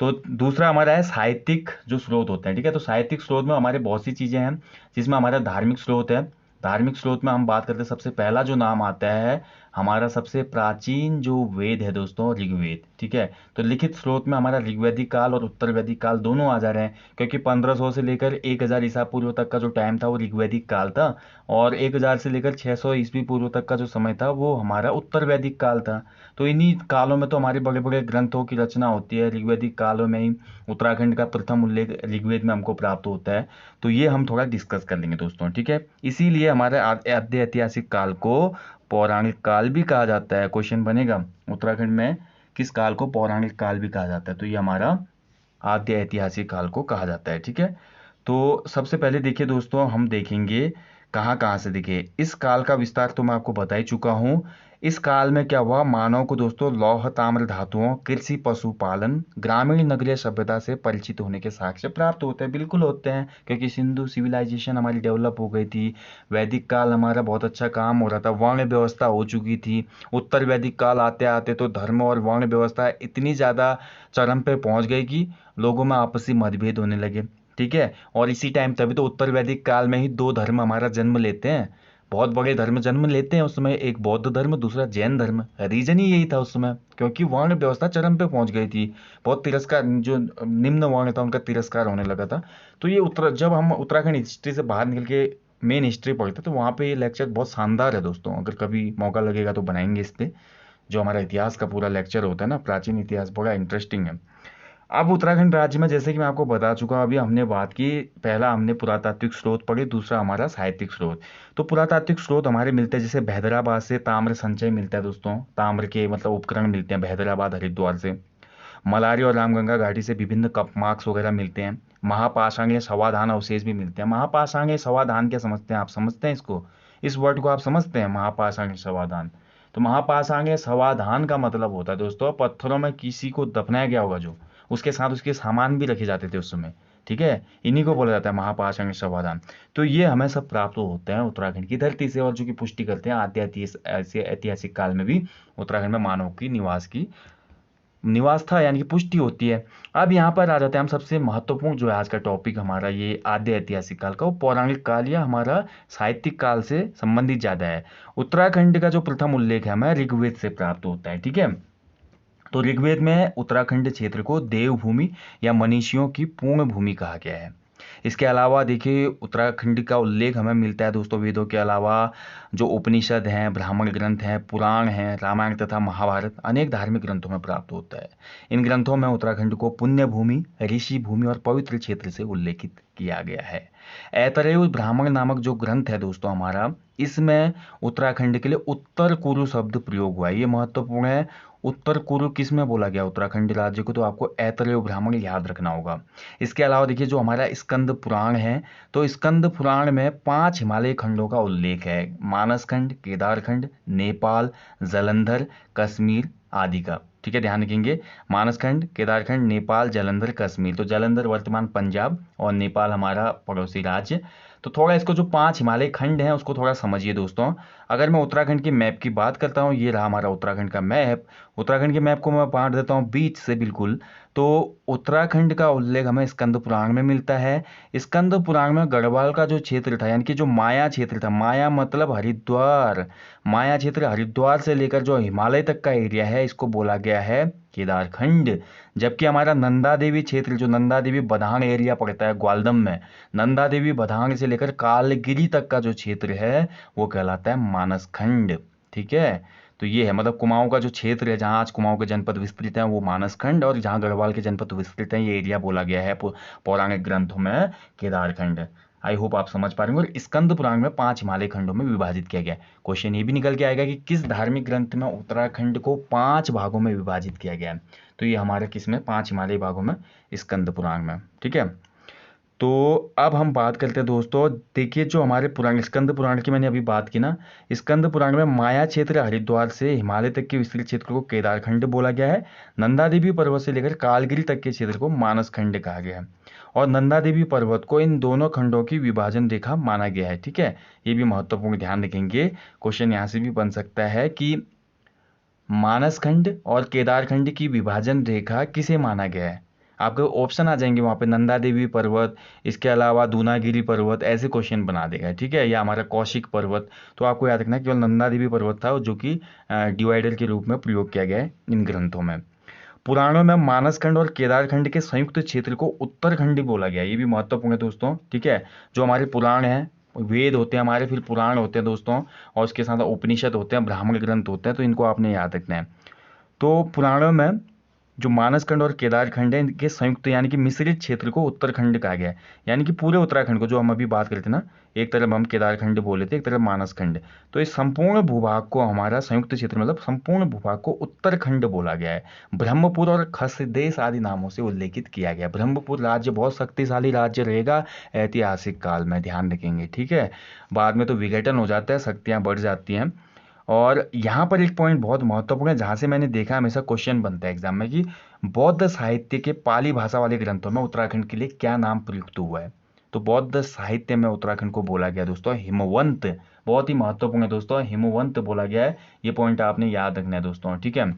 तो दूसरा हमारा है साहित्यिक जो स्रोत होते हैं, ठीक है। तो साहित्यिक स्रोत में हमारे बहुत सी चीजें हैं, जिसमें हमारा धार्मिक स्रोत है। धार्मिक स्रोत में हम बात करते हैं, सबसे पहला जो नाम आता है हमारा सबसे प्राचीन जो वेद है दोस्तों, ऋग्वेद, ठीक है। तो लिखित स्रोत में हमारा ऋग्वैदिक काल और उत्तर वैदिक काल दोनों आ जा रहे हैं, क्योंकि 1500 से लेकर 1000 ईसा पूर्व तक का जो टाइम था वो ऋग्वैदिक काल था, और 1000 से लेकर 600 ईस्वी पूर्व तक का जो समय था वो हमारा उत्तर वैदिक काल था। तो इन्हीं कालों में तो हमारे बड़े बड़े ग्रंथों की रचना होती है। ऋग्वैदिक कालों में ही उत्तराखंड का प्रथम उल्लेख ऋग्वेद में हमको प्राप्त होता है। तो ये हम थोड़ा डिस्कस कर लेंगे दोस्तों, ठीक है। इसीलिए हमारे आद्य ऐतिहासिक काल को पौराणिक काल भी कहा जाता है। क्वेश्चन बनेगा उत्तराखंड में किस काल को पौराणिक काल भी कहा जाता है, तो ये हमारा आद्य ऐतिहासिक काल को कहा जाता है, ठीक है। तो सबसे पहले देखिए दोस्तों, हम देखेंगे कहाँ कहाँ से। देखिए इस काल का विस्तार तो मैं आपको बता ही चुका हूँ। इस काल में क्या हुआ, मानव को दोस्तों लौह ताम्र धातुओं, कृषि, पशुपालन, ग्रामीण नगरीय सभ्यता से परिचित होने के साक्ष्य प्राप्त होते हैं। बिल्कुल होते हैं, क्योंकि सिंधु सिविलाइजेशन हमारी डेवलप हो गई थी। वैदिक काल हमारा बहुत अच्छा काम हो रहा था, वर्ण व्यवस्था हो चुकी थी। उत्तर वैदिक काल आते आते तो धर्म और वर्ण व्यवस्था इतनी ज़्यादा चरम पे पहुंच गई कि लोगों में आपसी मतभेद होने लगे, ठीक है। और इसी टाइम तभी तो उत्तर वैदिक काल में ही दो धर्म हमारा जन्म लेते हैं, बहुत बड़े धर्म जन्म लेते हैं उस समय, एक बौद्ध धर्म, दूसरा जैन धर्म। रीजन ही यही था उस समय, क्योंकि वर्ण व्यवस्था चरम पे पहुंच गई थी। बहुत तिरस्कार, जो निम्न वर्ण था उनका तिरस्कार होने लगा था। तो ये जब हम उत्तराखंड हिस्ट्री से बाहर निकल के मेन हिस्ट्री पढ़ते तो वहाँ पे ये लेक्चर बहुत शानदार है दोस्तों। अगर कभी मौका लगेगा तो बनाएंगे इस पे, जो हमारा इतिहास का पूरा लेक्चर होता है ना, प्राचीन इतिहास, बड़ा इंटरेस्टिंग है। अब उत्तराखंड राज्य में जैसे कि मैं आपको बता चुका हूं, अभी हमने बात की, पहला हमने पुरातात्विक स्रोत पढ़े, दूसरा हमारा साहित्यिक स्रोत। तो पुरातात्विक स्रोत हमारे मिलते हैं, जैसे हैदराबाद से ताम्र संचय मिलता है दोस्तों, ताम्र के मतलब उपकरण मिलते हैं हैदराबाद, हरिद्वार से। मलारी और रामगंगा घाटी से विभिन्न कप मार्क्स वगैरह मिलते हैं। महापाषाण या सवाधान अवशेष भी मिलते हैं। महापाषाण या सवाधान क्या समझते हैं आप, समझते हैं इसको, इस वर्ड को आप समझते हैं, महापाषाण या सवाधान? तो महापाषाण या सवाधान का मतलब होता है दोस्तों, पत्थरों में किसी को दफनाया गया होगा, जो उसके साथ उसके सामान भी रखे जाते थे उस समय, ठीक है। इन्हीं को बोला जाता है महापाषाण या सवाधान। तो ये हमें सब प्राप्त होते हैं उत्तराखंड की धरती से, और जो कि पुष्टि करते हैं आद्य ऐतिहासिक काल में भी उत्तराखंड में मानव की निवास था, यानी कि पुष्टि होती है। अब यहाँ पर आ जाते हैं हम, सबसे महत्वपूर्ण जो है आज का टॉपिक हमारा ये आद्य ऐतिहासिक काल का, वो पौराणिक काल या हमारा साहित्यिक काल से संबंधित ज्यादा है। उत्तराखंड का जो प्रथम उल्लेख है हमें ऋग्वेद से प्राप्त होता है, ठीक है। तो ऋग्वेद में उत्तराखंड क्षेत्र को देवभूमि या मनीषियों की पूर्ण भूमि कहा गया है। इसके अलावा देखिए उत्तराखंड का उल्लेख हमें मिलता है दोस्तों वेदों के अलावा, जो उपनिषद हैं, ब्राह्मण ग्रंथ हैं, पुराण हैं, रामायण तथा महाभारत अनेक धार्मिक ग्रंथों में प्राप्त होता है। इन ग्रंथों में उत्तराखंड को पुण्य भूमि, ऋषि भूमि और पवित्र क्षेत्र से उल्लेखित किया गया है। ऐतरेय ब्राह्मण नामक जो ग्रंथ है दोस्तों हमारा, इसमें उत्तराखंड के लिए उत्तर कुरु शब्द प्रयोग हुआ है। ये महत्वपूर्ण है। उत्तर कुरु किस में बोला गया उत्तराखंड राज्य को, तो आपको ऐतरेय ब्राह्मण याद रखना होगा। इसके अलावा देखिए जो हमारा स्कंद पुराण है, तो स्कंद पुराण में 5 हिमालय खंडों का उल्लेख है, मानस खंड, केदार खंड, नेपाल, जालंधर, कश्मीर आदि का, ठीक है। ध्यान रखेंगे, मानस खंड, केदार खंड, नेपाल, जालंधर, कश्मीर। तो जालंधर वर्तमान पंजाब और नेपाल हमारा पड़ोसी राज्य। तो थोड़ा इसको जो 5 हिमालय खंड हैं उसको थोड़ा समझिए दोस्तों। अगर मैं उत्तराखंड की मैप की बात करता हूँ, ये रहा हमारा उत्तराखंड का मैप। उत्तराखंड के मैप को मैं बांट देता हूँ बीच से बिल्कुल। तो उत्तराखंड का उल्लेख हमें स्कंद पुराण में मिलता है। स्कंद पुराण में गढ़वाल का जो क्षेत्र था, यानी कि जो माया क्षेत्र था, माया मतलब हरिद्वार, माया क्षेत्र हरिद्वार से लेकर जो हिमालय तक का एरिया है, इसको बोला गया है केदारखंड। जबकि हमारा नंदा देवी क्षेत्र, जो नंदा देवी बधांग एरिया पड़ता है ग्वालदम में, नंदा देवी बधांग से लेकर कालगिरी तक का जो क्षेत्र है वो कहलाता है मानस खंड, ठीक है। तो ये है, मतलब कुमाऊं का जो क्षेत्र है जहाँ आज कुमाऊं के जनपद विस्तृत हैं वो मानसखंड, और जहाँ गढ़वाल के जनपद विस्तृत हैं ये एरिया बोला गया है पौराणिक ग्रंथों में केदारखंड। आई होप आप समझ पा रहे होंगे। और स्कंद पुराण में 5 हिमालय खंडों में विभाजित किया गया है। क्वेश्चन ये भी निकल के आएगा कि किस धार्मिक ग्रंथ में उत्तराखंड को 5 भागों में विभाजित किया गया है। तो ये हमारे किस में, 5 हिमालय भागों में, स्कंद पुराण में। ठीक है, तो अब हम बात करते हैं दोस्तों। देखिए जो हमारे पुराण, स्कंद पुराण की मैंने अभी बात की ना, स्कंद पुराण में माया क्षेत्र हरिद्वार से हिमालय तक के विस्तृत क्षेत्र को केदारखंड बोला गया है। नंदा देवी पर्वत से लेकर कालगिरी तक के क्षेत्र को मानसखंड कहा गया है। और नंदा देवी पर्वत को इन दोनों खंडों की विभाजन रेखा माना गया है। ठीक है, ये भी महत्वपूर्ण ध्यान रखेंगे। क्वेश्चन यहाँ से भी बन सकता है कि मानसखंड और केदारखंड की विभाजन रेखा किसे माना गया है। आपको ऑप्शन आ जाएंगे वहाँ पे, नंदा देवी पर्वत, इसके अलावा दूनागिरी पर्वत, ऐसे क्वेश्चन बना देगा। ठीक है, या हमारा कौशिक पर्वत। तो आपको याद रखना है केवल नंदा देवी पर्वत था जो कि डिवाइडर के रूप में प्रयोग किया गया है इन ग्रंथों में। पुराणों में मानसखंड और केदारखंड के संयुक्त क्षेत्र को उत्तरखंड बोला गया, ये भी महत्वपूर्ण है दोस्तों। ठीक है, जो हमारे पुराण हैं, वेद होते हैं हमारे, फिर पुराण होते हैं दोस्तों, और उसके साथ उपनिषद होते हैं, ब्राह्मण ग्रंथ होते हैं, तो इनको आपने याद रखना है। तो पुराणों में जो मानसखंड और केदारखंड है इनके संयुक्त यानी कि मिश्रित क्षेत्र को उत्तरखंड कहा गया है। यानी कि पूरे उत्तराखंड को, जो हम अभी बात करते थे ना, एक तरफ हम केदारखंड बोले थे, एक तरफ मानसखंड, तो इस संपूर्ण भूभाग को, हमारा संयुक्त क्षेत्र मतलब संपूर्ण भूभाग को उत्तरखंड बोला गया है। ब्रह्मपुर और खसदेश आदि नामों से उल्लेखित किया गया। ब्रह्मपुर राज्य बहुत शक्तिशाली राज्य रहेगा ऐतिहासिक काल में, ध्यान रखेंगे। ठीक है, बाद में तो विघटन हो जाता है, शक्तियाँ बढ़ जाती हैं। और यहाँ पर एक पॉइंट बहुत महत्वपूर्ण है, जहाँ से मैंने देखा हमेशा क्वेश्चन बनता है एग्जाम में, कि बौद्ध साहित्य के पाली भाषा वाले ग्रंथों में उत्तराखंड के लिए क्या नाम प्रयुक्त हुआ है। तो बौद्ध साहित्य में उत्तराखंड को बोला गया दोस्तों हिमवंत। बहुत ही महत्वपूर्ण है दोस्तों, हिमवंत बोला गया है। ये पॉइंट आपने याद रखना है दोस्तों। ठीक है,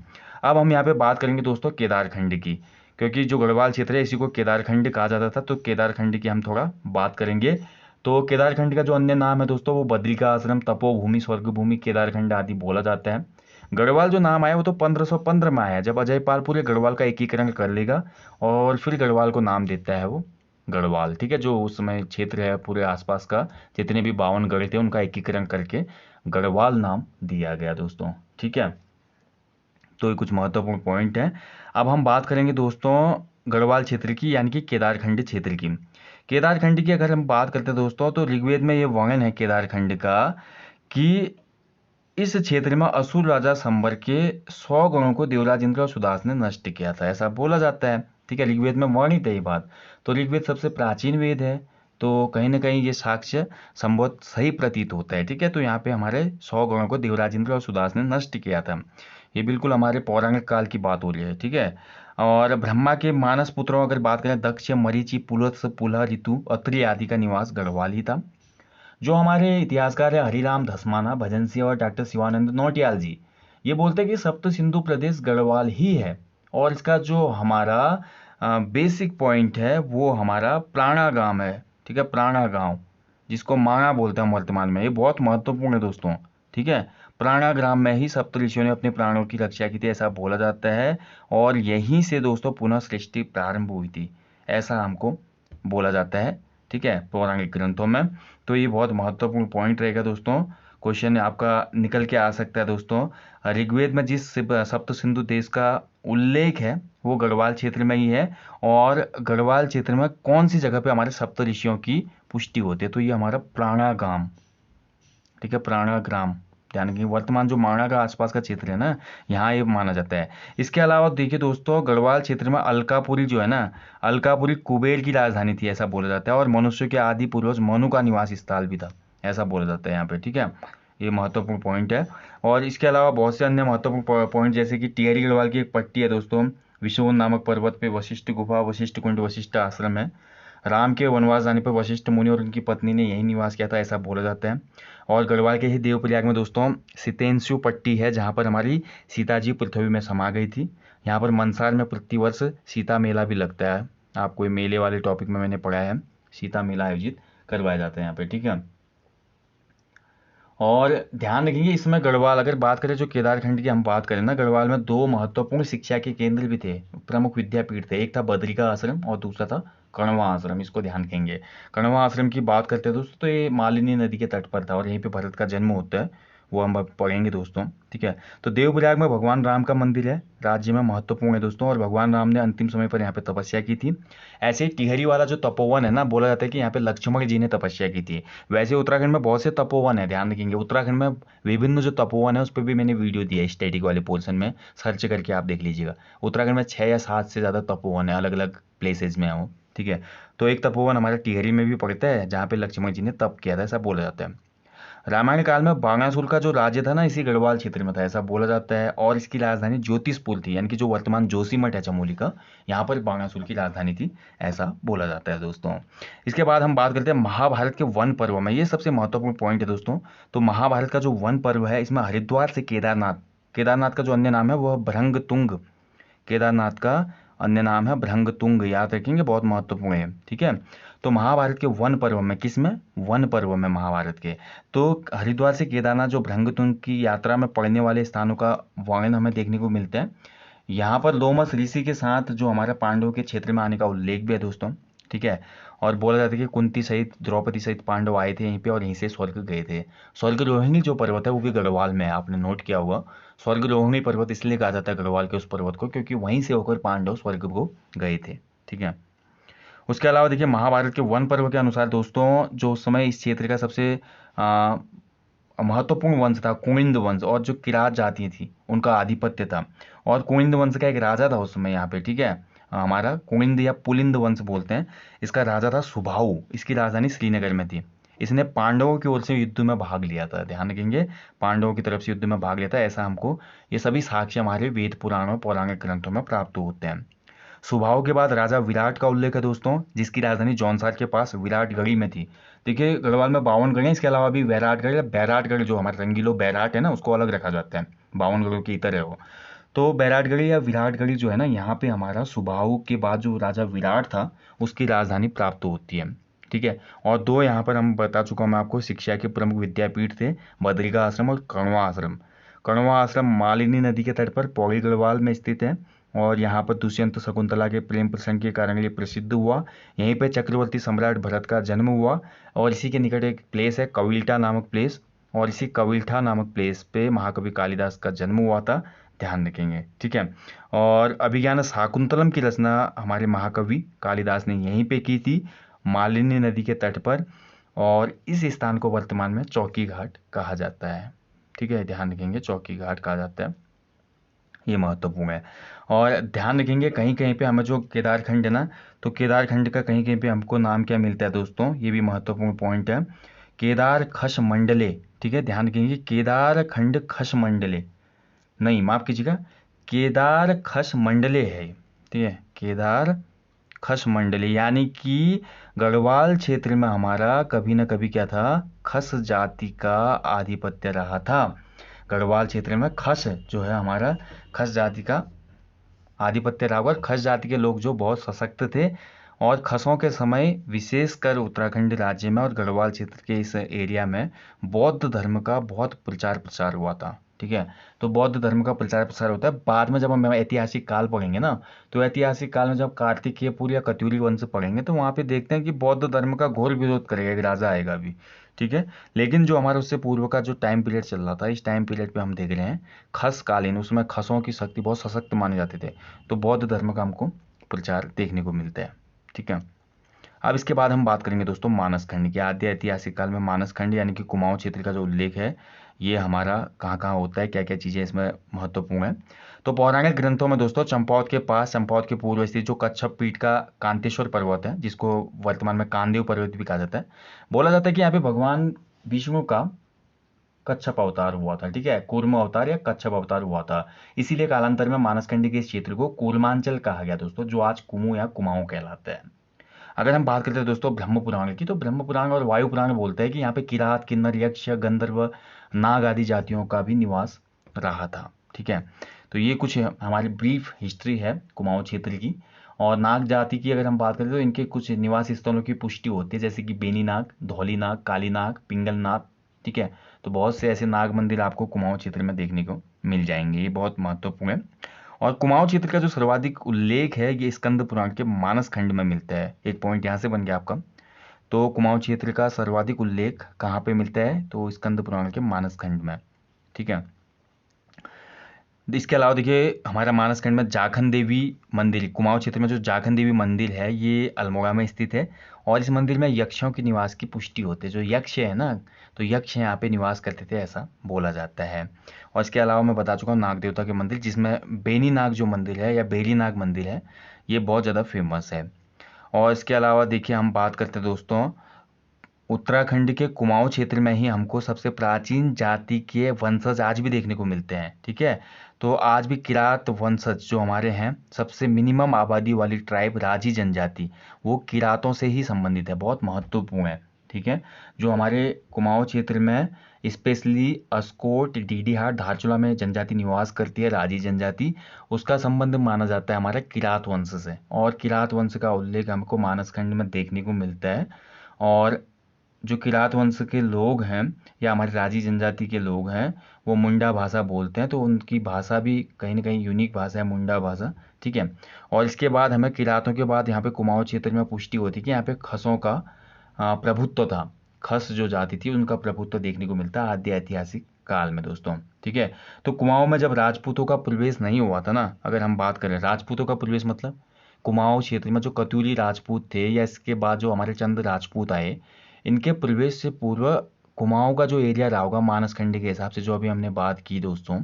अब हम यहाँ पे बात करेंगे दोस्तों केदारखंड की, क्योंकि जो गढ़वाल क्षेत्र है इसी को केदारखंड कहा जाता था, तो केदारखंड की हम थोड़ा बात करेंगे। तो केदारखंड का जो अन्य नाम है दोस्तों वो बद्रिका आश्रम, तपोभूमि, स्वर्गभूमि, केदारखंड आदि बोला जाता है। गढ़वाल जो नाम आया वो तो 1515 में आया, जब अजयपाल पूरे गढ़वाल का एकीकरण कर लेगा और फिर गढ़वाल को नाम देता है वो गढ़वाल। ठीक है, जो उस समय क्षेत्र है पूरे आसपास का, जितने भी 52 गढ़ थे उनका एकीकरण करके गढ़वाल नाम दिया गया दोस्तों। ठीक है, तो ये कुछ महत्वपूर्ण पॉइंट है। अब हम बात करेंगे दोस्तों गढ़वाल क्षेत्र की, यानी कि केदारखंड क्षेत्र की। केदारखंड की अगर हम बात करते हैं दोस्तों, तो ऋग्वेद में ये वर्णन है केदारखंड का कि इस क्षेत्र में असुर राजा संबर के 100 गणों को देवराज इंद्र और सुदास ने नष्ट किया था, ऐसा बोला जाता है। ठीक है, ऋग्वेद में वर्णित है ये बात। तो ऋग्वेद सबसे प्राचीन वेद है, तो कहीं ना कहीं ये साक्ष्य संभव सही प्रतीत होता है। ठीक है, तो यहाँ पे हमारे 100 गणों को देवराज इंद्र और सुदास ने नष्ट किया था, ये बिल्कुल हमारे पौराणिक काल की बात हो रही है। ठीक है, और ब्रह्मा के मानस पुत्रों अगर बात करें, दक्ष, मरीचि, पुलत्स, पुलह, ऋतु, अत्रि आदि का निवास गढ़वाल ही था। जो हमारे इतिहासकार है हरिराम धस्माना, भजन सिंह और डॉक्टर शिवानंद नौटियाल जी, ये बोलते हैं कि सप्त सिंधु प्रदेश गढ़वाल ही है। और इसका जो हमारा बेसिक पॉइंट है वो हमारा प्राणा गांव है। ठीक है, प्राणा गांव, जिसको माणा बोलते हैं वर्तमान में, ये बहुत महत्वपूर्ण है दोस्तों। ठीक है, प्राणा ग्राम में ही सप्त ऋषियों ने अपने प्राणों की रक्षा की थी, ऐसा बोला जाता है। और यहीं से दोस्तों पुनः सृष्टि प्रारंभ हुई थी, ऐसा हमको बोला जाता है। ठीक है, पौराणिक ग्रंथों में। तो ये बहुत महत्वपूर्ण पॉइंट रहेगा दोस्तों, क्वेश्चन आपका निकल के आ सकता है दोस्तों। ऋग्वेद में जिस सप्त सिंधु देश का उल्लेख है वो गढ़वाल क्षेत्र में ही है। और गढ़वाल क्षेत्र में कौन सी जगह पे हमारे सप्त ऋषियों की पुष्टि होती है, तो ये हमारा प्राणागाम। ठीक है, प्राणाग्राम, यानी कि वर्तमान जो माणा का आसपास का क्षेत्र है ना, यहाँ ये माना जाता है। इसके अलावा देखिए दोस्तों, गढ़वाल क्षेत्र में अलकापुरी जो है ना, अलकापुरी कुबेर की राजधानी थी, ऐसा बोला जाता है। और मनुष्य के आदि पूर्वज मनु का निवास स्थल भी था, ऐसा बोला जाता है यहाँ पे। ठीक है, ये महत्वपूर्ण पॉइंट है। और इसके अलावा बहुत से अन्य महत्वपूर्ण पॉइंट, जैसे कि टिहरी गढ़वाल की एक पट्टी है दोस्तों, विशोन नामक पर्वत पे वशिष्ठ गुफा, वशिष्ठ कुंड, वशिष्ठ आश्रम है। राम के वनवास जाने पर वशिष्ठ मुनि और उनकी पत्नी ने यही निवास किया था, ऐसा बोला जाता है। और गढ़वाल के ही देवप्रयाग में दोस्तों सितेंशु पट्टी है, जहाँ पर हमारी सीता जी पृथ्वी में समा गई थी। यहाँ पर मंसार में प्रतिवर्ष सीता मेला भी लगता है, आपको ये मेले वाले टॉपिक में मैंने पढ़ा है, सीता मेला आयोजित करवाया जाता है यहाँ पे। ठीक है, और ध्यान रखेंगे इसमें गढ़वाल, अगर बात करें जो केदारखंड की हम बात करें ना, गढ़वाल में 2 महत्वपूर्ण शिक्षा के केंद्र भी थे, प्रमुख विद्यापीठ थे। एक था बद्रिका आश्रम और दूसरा था कण्वा आश्रम, इसको ध्यान रखेंगे। कण्वा आश्रम की बात करते हैं दोस्तों, तो ये मालिनी नदी के तट पर था और यहीं पे भरत का जन्म होता है। वो हम अब पढ़ेंगे दोस्तों। ठीक है, तो देवप्रयाग में भगवान राम का मंदिर है, राज्य में महत्वपूर्ण है दोस्तों, और भगवान राम ने अंतिम समय पर यहाँ पे तपस्या की थी। ऐसे ही टिहरी वाला जो तपोवन है ना, बोला जाता है कि यहाँ पे लक्ष्मण जी ने तपस्या की थी। वैसे उत्तराखंड में बहुत से तपोवन है, ध्यान रखेंगे। उत्तराखंड में विभिन्न जो तपोवन है उस पर भी मैंने वीडियो दिया है, स्टैटिक वाले पोर्शन में सर्च करके आप देख लीजिएगा। उत्तराखंड में 6 या 7 से ज़्यादा तपोवन है, अलग अलग प्लेसेज में है वो। ठीक है, तो एक तपोवन हमारे टिहरी में भी पड़ता है, जहाँ पे लक्ष्मण जी ने तप किया था, ऐसा बोला जाता है। रामायण काल में बाणासुर का जो राज्य था ना, इसी गढ़वाल क्षेत्र में था, ऐसा बोला जाता है। और इसकी राजधानी ज्योतिषपुर थी, यानी कि जो वर्तमान जोशीमठ है चमोली का, यहाँ पर बाणासुर की राजधानी थी, ऐसा बोला जाता है दोस्तों। इसके बाद हम बात करते हैं महाभारत के वन पर्व में। ये सबसे महत्वपूर्ण पॉइंट है दोस्तों। तो महाभारत का जो वन पर्व है, इसमें हरिद्वार से केदारनाथ, केदारनाथ का जो अन्य नाम है वह भृंगतुंग, केदारनाथ का अन्य नाम है भृंगतुंग, याद रखेंगे, बहुत महत्वपूर्ण है। ठीक है, तो महाभारत के वन पर्व में, किस में, वन पर्व में महाभारत के, तो हरिद्वार से केदारनाथ जो भृंगतुंग की यात्रा में पड़ने वाले स्थानों का वर्णन हमें देखने को मिलता है। यहाँ पर लोमस ऋषि के साथ जो हमारे पांडवों के क्षेत्र में आने का उल्लेख भी है दोस्तों। ठीक है, और बोला जाता है कि कुंती सहित, द्रौपदी सहित पांडव आए थे यहीं पे और यहीं से स्वर्ग गए थे। स्वर्ग रोहिणी जो पर्वत है वो भी गढ़वाल में है, आपने नोट किया हुआ। स्वर्ग रोहिणी पर्वत इसलिए कहा जाता है गढ़वाल के उस पर्वत को, क्योंकि वहीं से होकर पांडव स्वर्ग को गए थे। ठीक है, उसके अलावा देखिए महाभारत के वन पर्व के अनुसार दोस्तों, जो उस समय इस क्षेत्र का सबसे आ, महत्वपूर्ण वंश था कुनिंद वंश, और जो किरात जाति थी उनका आधिपत्य था। और कुनिंद वंश का एक राजा था उस समय यहाँ पे। ठीक है, हमारा कुनिंद या पुलिंद वंश बोलते हैं, इसका राजा था सुबाहु, इसकी राजधानी श्रीनगर में थी। इसने पांडवों की ओर से युद्ध में भाग लिया था, ध्यान रखेंगे, पांडवों की तरफ से युद्ध में भाग लिया था, ऐसा हमको ये सभी साक्ष्य हमारे वेद पुराण और पौराणिक ग्रंथों में प्राप्त होते हैं। सुबाहु के बाद राजा विराट का उल्लेख है दोस्तों, जिसकी राजधानी जौनसार के पास विराटगढ़ी में थी। देखिए गढ़वाल में 52 गढ़ हैं, इसके अलावा भी वैराटगढ़ या बैराटगढ़, जो हमारे रंगीलो बैराट है ना, उसको अलग रखा जाता है, 52 गढ़ों की इतर है वो। तो बैराटगढ़ी या विराटगढ़ी जो है ना, यहाँ पे हमारा सुबाहु के बाद जो राजा विराट था उसकी राजधानी प्राप्त होती है। ठीक है, और दो यहाँ पर हम बता चुका हूँ मैं आपको, शिक्षा के प्रमुख विद्यापीठ थे, बद्रिका आश्रम और कण्वा आश्रम। कण्वा आश्रम मालिनी नदी के तट पर पौड़ी गढ़वाल में स्थित है, और यहाँ पर दुष्यंत शकुंतला के प्रेम प्रसंग के कारण ये प्रसिद्ध हुआ। यहीं पे चक्रवर्ती सम्राट भरत का जन्म हुआ, और इसी के निकट एक प्लेस है कविल्ठा नामक प्लेस, और इसी कविल्ठा नामक प्लेस पे महाकवि कालिदास का जन्म हुआ था, ध्यान रखेंगे। ठीक है, और अभिज्ञान शाकुंतलम की रचना हमारे महाकवि कालिदास ने यहीं पे की थी, मालिनी नदी के तट पर, और इस स्थान को वर्तमान में चौकी घाट कहा जाता है। ठीक है, ध्यान रखेंगे, चौकी घाट कहा जाता है, ये महत्वपूर्ण है। और ध्यान रखेंगे कहीं कहीं पे हमें जो केदारखंड है ना, तो केदारखंड का कहीं कहीं पे हमको नाम क्या मिलता है दोस्तों, ये भी महत्वपूर्ण पॉइंट है, केदार खस मंडले। ठीक है, ध्यान रखेंगे, केदारखंड खस मंडले, नहीं माफ कीजिएगा, केदार खस मंडले है। ठीक है, केदार खस मंडले, यानी कि गढ़वाल क्षेत्र में हमारा कभी ना कभी क्या था, खस जाति का आधिपत्य रहा था। गढ़वाल क्षेत्र में खस जो है हमारा, खस जाति का आधिपत्य रहा, और खस जाति के लोग जो बहुत सशक्त थे, और खसों के समय विशेषकर उत्तराखंड राज्य में और गढ़वाल क्षेत्र के इस एरिया में बौद्ध धर्म का बहुत प्रचार प्रसार हुआ था। ठीक है, तो बौद्ध धर्म का प्रचार प्रसार होता है। बाद में जब हम ऐतिहासिक काल पढ़ेंगे ना, तो ऐतिहासिक काल में जब कार्तिकेयपुर या कत्यूरी वंश पढ़ेंगे, तो वहाँ पे देखते हैं कि बौद्ध धर्म का घोर विरोध करेगा एक राजा आएगा अभी। ठीक है, लेकिन जो हमारा उससे पूर्व का जो टाइम पीरियड चल रहा था, इस टाइम पीरियड पे हम देख रहे हैं खस कालीन, उसमें खसों की शक्ति बहुत सशक्त माने जाते थे, तो बौद्ध धर्म का हमको प्रचार देखने को मिलता है। ठीक है, अब इसके बाद हम बात करेंगे दोस्तों मानस खंड की। आद्य ऐतिहासिक काल में मानस खंड यानी कि कुमाऊं क्षेत्र का जो उल्लेख है, ये हमारा कहाँ कहाँ होता है, क्या क्या चीज़ें इसमें महत्वपूर्ण है। तो पौराणिक ग्रंथों में दोस्तों चंपावत के पास, चंपावत के पूर्व स्थित जो कच्छप पीठ का कांतेश्वर पर्वत है, जिसको वर्तमान में कांदेव पर्वत भी कहा जाता है, बोला जाता है कि यहाँ पे भगवान विष्णु का कच्छप अवतार हुआ था। ठीक है, कूर्म अवतार या कच्छप अवतार हुआ था, इसीलिए कालांतर में मानसखंड के इस क्षेत्र को कूर्मांचल कहा गया दोस्तों, जो आज कुमू या कुमाऊं कहलाता है। अगर हम बात करते हैं दोस्तों ब्रह्म पुराण की, तो ब्रह्म पुराण और वायु पुराण बोलते हैं कि यहाँ पे किरात, किन्नर, यक्ष, गंधर्व, नाग आदि जातियों का भी निवास रहा था। ठीक है, तो ये कुछ हमारी ब्रीफ हिस्ट्री है कुमाऊं क्षेत्र की। और नाग जाति की अगर हम बात करें तो इनके कुछ निवास स्थलों की पुष्टि होती है, जैसे कि बेनी नाग, धौली नाग, काली नाग, पिंगल नाग। ठीक है, तो बहुत से ऐसे नाग मंदिर आपको कुमाऊं क्षेत्र में देखने को मिल जाएंगे, ये बहुत महत्वपूर्ण है। और कुमाऊं क्षेत्र का जो सर्वाधिक उल्लेख है ये स्कंद पुराण के मानस खंड में मिलता है। एक पॉइंट यहाँ से बन गया आपका। तो कुमाऊं क्षेत्र का सर्वाधिक उल्लेख कहाँ पे मिलता है, तो स्कंद पुराण के मानस खंड में। ठीक है। इसके अलावा देखिए हमारा मानसखंड में जाखन देवी मंदिर, कुमाऊं क्षेत्र में जो जाखन देवी मंदिर है ये अल्मोड़ा में स्थित है, और इस मंदिर में यक्षों के निवास की पुष्टि होती है। जो यक्ष है ना, तो यक्ष यहाँ पे निवास करते थे ऐसा बोला जाता है। और इसके अलावा मैं बता चुका हूँ नाग देवता के मंदिर, जिसमें बेनी नाग जो मंदिर है या बेरी नाग मंदिर है, ये बहुत ज़्यादा फेमस है। और इसके अलावा देखिए हम बात करते हैं दोस्तों, उत्तराखंड के कुमाऊं क्षेत्र में ही हमको सबसे प्राचीन जाति के वंशज आज भी देखने को मिलते हैं। ठीक है, तो आज भी किरात वंशज जो हमारे हैं, सबसे मिनिमम आबादी वाली ट्राइब राजी जनजाति, वो किरातों से ही संबंधित है, बहुत महत्वपूर्ण है। ठीक है, जो हमारे कुमाऊं क्षेत्र में स्पेशली अस्कोट, डीडीहाट, धारचूला में जनजाति निवास करती है, राजी जनजाति, उसका संबंध माना जाता है हमारा किरात वंश से। और किरात वंश का उल्लेख हमको मानसखंड में देखने को मिलता है। और जो किरात वंश के लोग हैं या हमारी राजी जनजाति के लोग हैं, वो मुंडा भाषा बोलते हैं, तो उनकी भाषा भी कहीं ना कहीं यूनिक भाषा है, मुंडा भाषा। ठीक है, और इसके बाद हमें किरातों के बाद यहाँ पे कुमाऊं क्षेत्र में पुष्टि होती है कि यहाँ पे खसों का प्रभुत्व था। खस जो जाति थी उनका प्रभुत्व देखने को मिलता है आद्य ऐतिहासिक काल में दोस्तों। ठीक है, तो कुमाऊं में जब राजपूतों का प्रवेश नहीं हुआ था ना, अगर हम बात करें राजपूतों का प्रवेश मतलब कुमाऊं क्षेत्र में जो कत्यूरी राजपूत थे या इसके बाद जो हमारे चंद राजपूत आए, इनके प्रवेश से पूर्व कुमाऊं का जो एरिया रहा होगा मानसखंड के हिसाब से, जो अभी हमने बात की दोस्तों,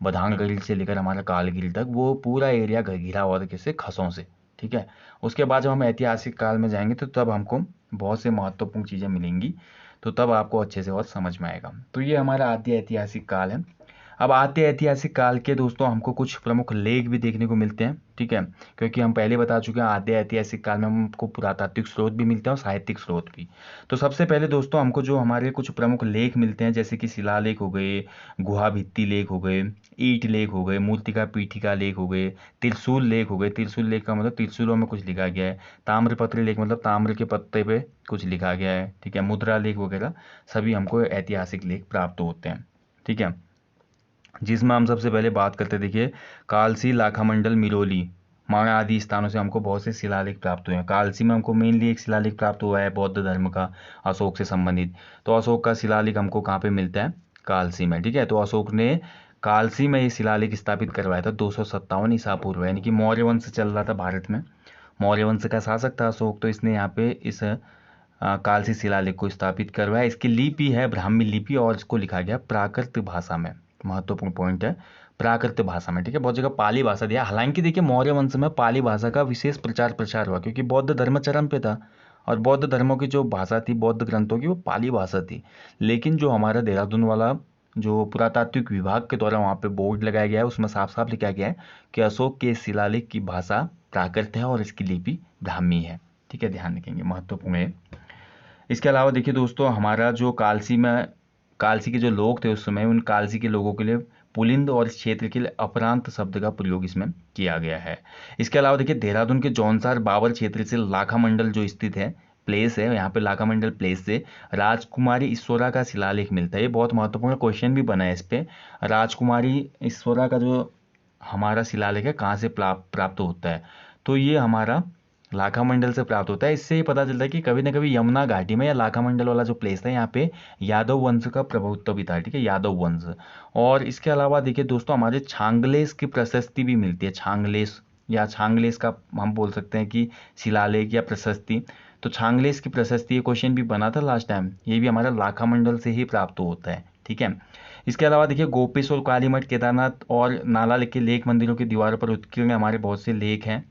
बधानगढ़ से लेकर हमारा कालगिरी तक, वो पूरा एरिया घिरा हुआ था किससे, खसों से। ठीक है, उसके बाद जब हम ऐतिहासिक काल में जाएंगे तो तब हमको बहुत से महत्वपूर्ण चीज़ें मिलेंगी, तो तब आपको अच्छे से और समझ में आएगा। तो ये हमारा आद्य ऐतिहासिक काल है। अब आते ऐतिहासिक काल के दोस्तों हमको कुछ प्रमुख लेख भी देखने को मिलते हैं। ठीक है, क्योंकि हम पहले बता चुके हैं आद्य ऐतिहासिक काल में हमको पुरातात्विक स्रोत भी मिलते हैं और साहित्यिक स्रोत भी। तो सबसे पहले दोस्तों हमको जो हमारे कुछ प्रमुख लेख मिलते हैं, जैसे कि शिलालेख हो गए, गुहा भित्ति लेख हो गए, ईट लेख हो गए, मूर्तिका पीठिका लेख हो गए, त्रिशूल लेख हो गए। त्रिशूल लेख का मतलब त्रिशूलों में कुछ लिखा गया है। ताम्रपत्र लेख मतलब ताम्र के पत्ते पे कुछ लिखा गया है। ठीक है, मुद्रा लेख वगैरह सभी हमको ऐतिहासिक लेख प्राप्त होते हैं। ठीक है, जिसमें हम सबसे पहले बात करते देखिए कालसी, लाखामंडल, मिरोली, माणा आदि स्थानों से हमको बहुत से शिलालेख प्राप्त हुए हैं। कालसी में हमको मेनली एक शिलालेख प्राप्त हुआ है बौद्ध धर्म का, अशोक से संबंधित। तो अशोक का शिलालेख हमको कहाँ पे मिलता है, कालसी में। ठीक है, तो अशोक ने कालसी में ये शिलालेख स्थापित करवाया था 257 ईसा पूर्व, यानी कि मौर्य वंश चल रहा था भारत में, मौर्य वंश का शासक था अशोक, तो इसने यहाँ पे इस कालसी शिलालेख को स्थापित करवाया। इसकी लिपि है ब्राह्मी लिपि और इसको लिखा गया प्राकृत भाषा में। महत्वपूर्ण पॉइंट है, प्राकृत भाषा में। ठीक है, बहुत जगह पाली भाषा दिया, हालांकि देखिए मौर्य वंश में पाली भाषा का विशेष प्रचार प्रसार हुआ, क्योंकि बौद्ध धर्म चरम पे था और बौद्ध धर्मों की जो भाषा थी, बौद्ध ग्रंथों की, वो पाली भाषा थी। लेकिन जो हमारा देहरादून वाला जो पुरातात्विक विभाग के द्वारा वहाँ पे बोर्ड लगाया गया है, उसमें साफ साफ लिखा गया है कि अशोक के शिलालेख की भाषा प्राकृत है और इसकी लिपि ब्राह्मी है। ठीक है, ध्यान रखेंगे, महत्वपूर्ण है। इसके अलावा देखिए दोस्तों, हमारा जो कालसी के जो लोग थे उस समय, उन कालसी के लोगों के लिए पुलिंद और इस क्षेत्र के लिए अपरांत शब्द का प्रयोग इसमें किया गया है। इसके अलावा देखिए देहरादून के जौनसार बाबर क्षेत्र से लाखामंडल जो स्थित है, प्लेस है, यहाँ पे लाखामंडल प्लेस से राजकुमारी ईश्वरा का शिलालेख मिलता है। ये बहुत महत्वपूर्ण क्वेश्चन भी बना है इस पे, राजकुमारी ईश्वरा का जो हमारा शिलालेख है कहाँ से प्राप्त होता है, तो ये हमारा लाखामंडल से प्राप्त होता है। इससे ही पता चलता है कि कभी ना कभी यमुना घाटी में या लाखामंडल वाला जो प्लेस था, यहाँ पे यादव वंश का प्रभुत्व भी था। ठीक है, यादव वंश। और इसके अलावा देखिए दोस्तों, हमारे छांगलेस की प्रशस्ति भी मिलती है। छांगलेस या छांगलेस का हम बोल सकते हैं कि शिलालेख या प्रशस्ति। तो छांगलेस की प्रशस्ति, ये क्वेश्चन भी बना था लास्ट टाइम, ये भी हमारा लाखामंडल से ही प्राप्त होता है। ठीक है, इसके अलावा देखिए गोपेश्वर, कालीमठ, केदारनाथ और नाला के लेख मंदिरों की दीवारों पर उत्कीर्ण हमारे बहुत से लेख हैं।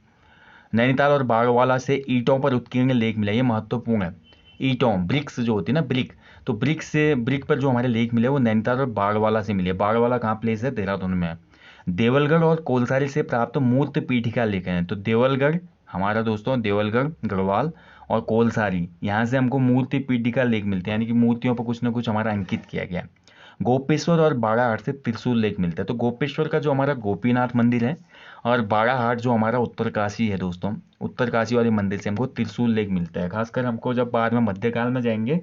नैनीताल और बागवाला से ईंटों पर उत्कीर्ण लेख मिला, ये महत्वपूर्ण है। ईंटों, ब्रिक्स जो होती है ना, तो ब्रिक पर जो हमारे लेख मिले वो नैनीताल और बागवाला से मिले। बागवाला कहाँ प्लेस है, देहरादून में। देवलगढ़ और कोलसारी से प्राप्त मूर्त पीठिका लेख हैं। तो देवलगढ़ हमारा दोस्तों, देवलगढ़, गढ़वाल और कोलसारी, यहाँ से हमको मूर्ति पीठिका लेख मिलते हैं, यानी कि मूर्तियों पर कुछ ना कुछ हमारा अंकित किया गया। गोपेश्वर और बाड़ाहाट से त्रिशूल लेख मिलता है। तो गोपेश्वर का जो हमारा गोपीनाथ मंदिर है और बाड़ाहाट जो हमारा उत्तरकाशी है दोस्तों, उत्तरकाशी वाले मंदिर से हमको त्रिशूल लेख मिलता है। खासकर हमको जब बाद में मध्यकाल में जाएंगे,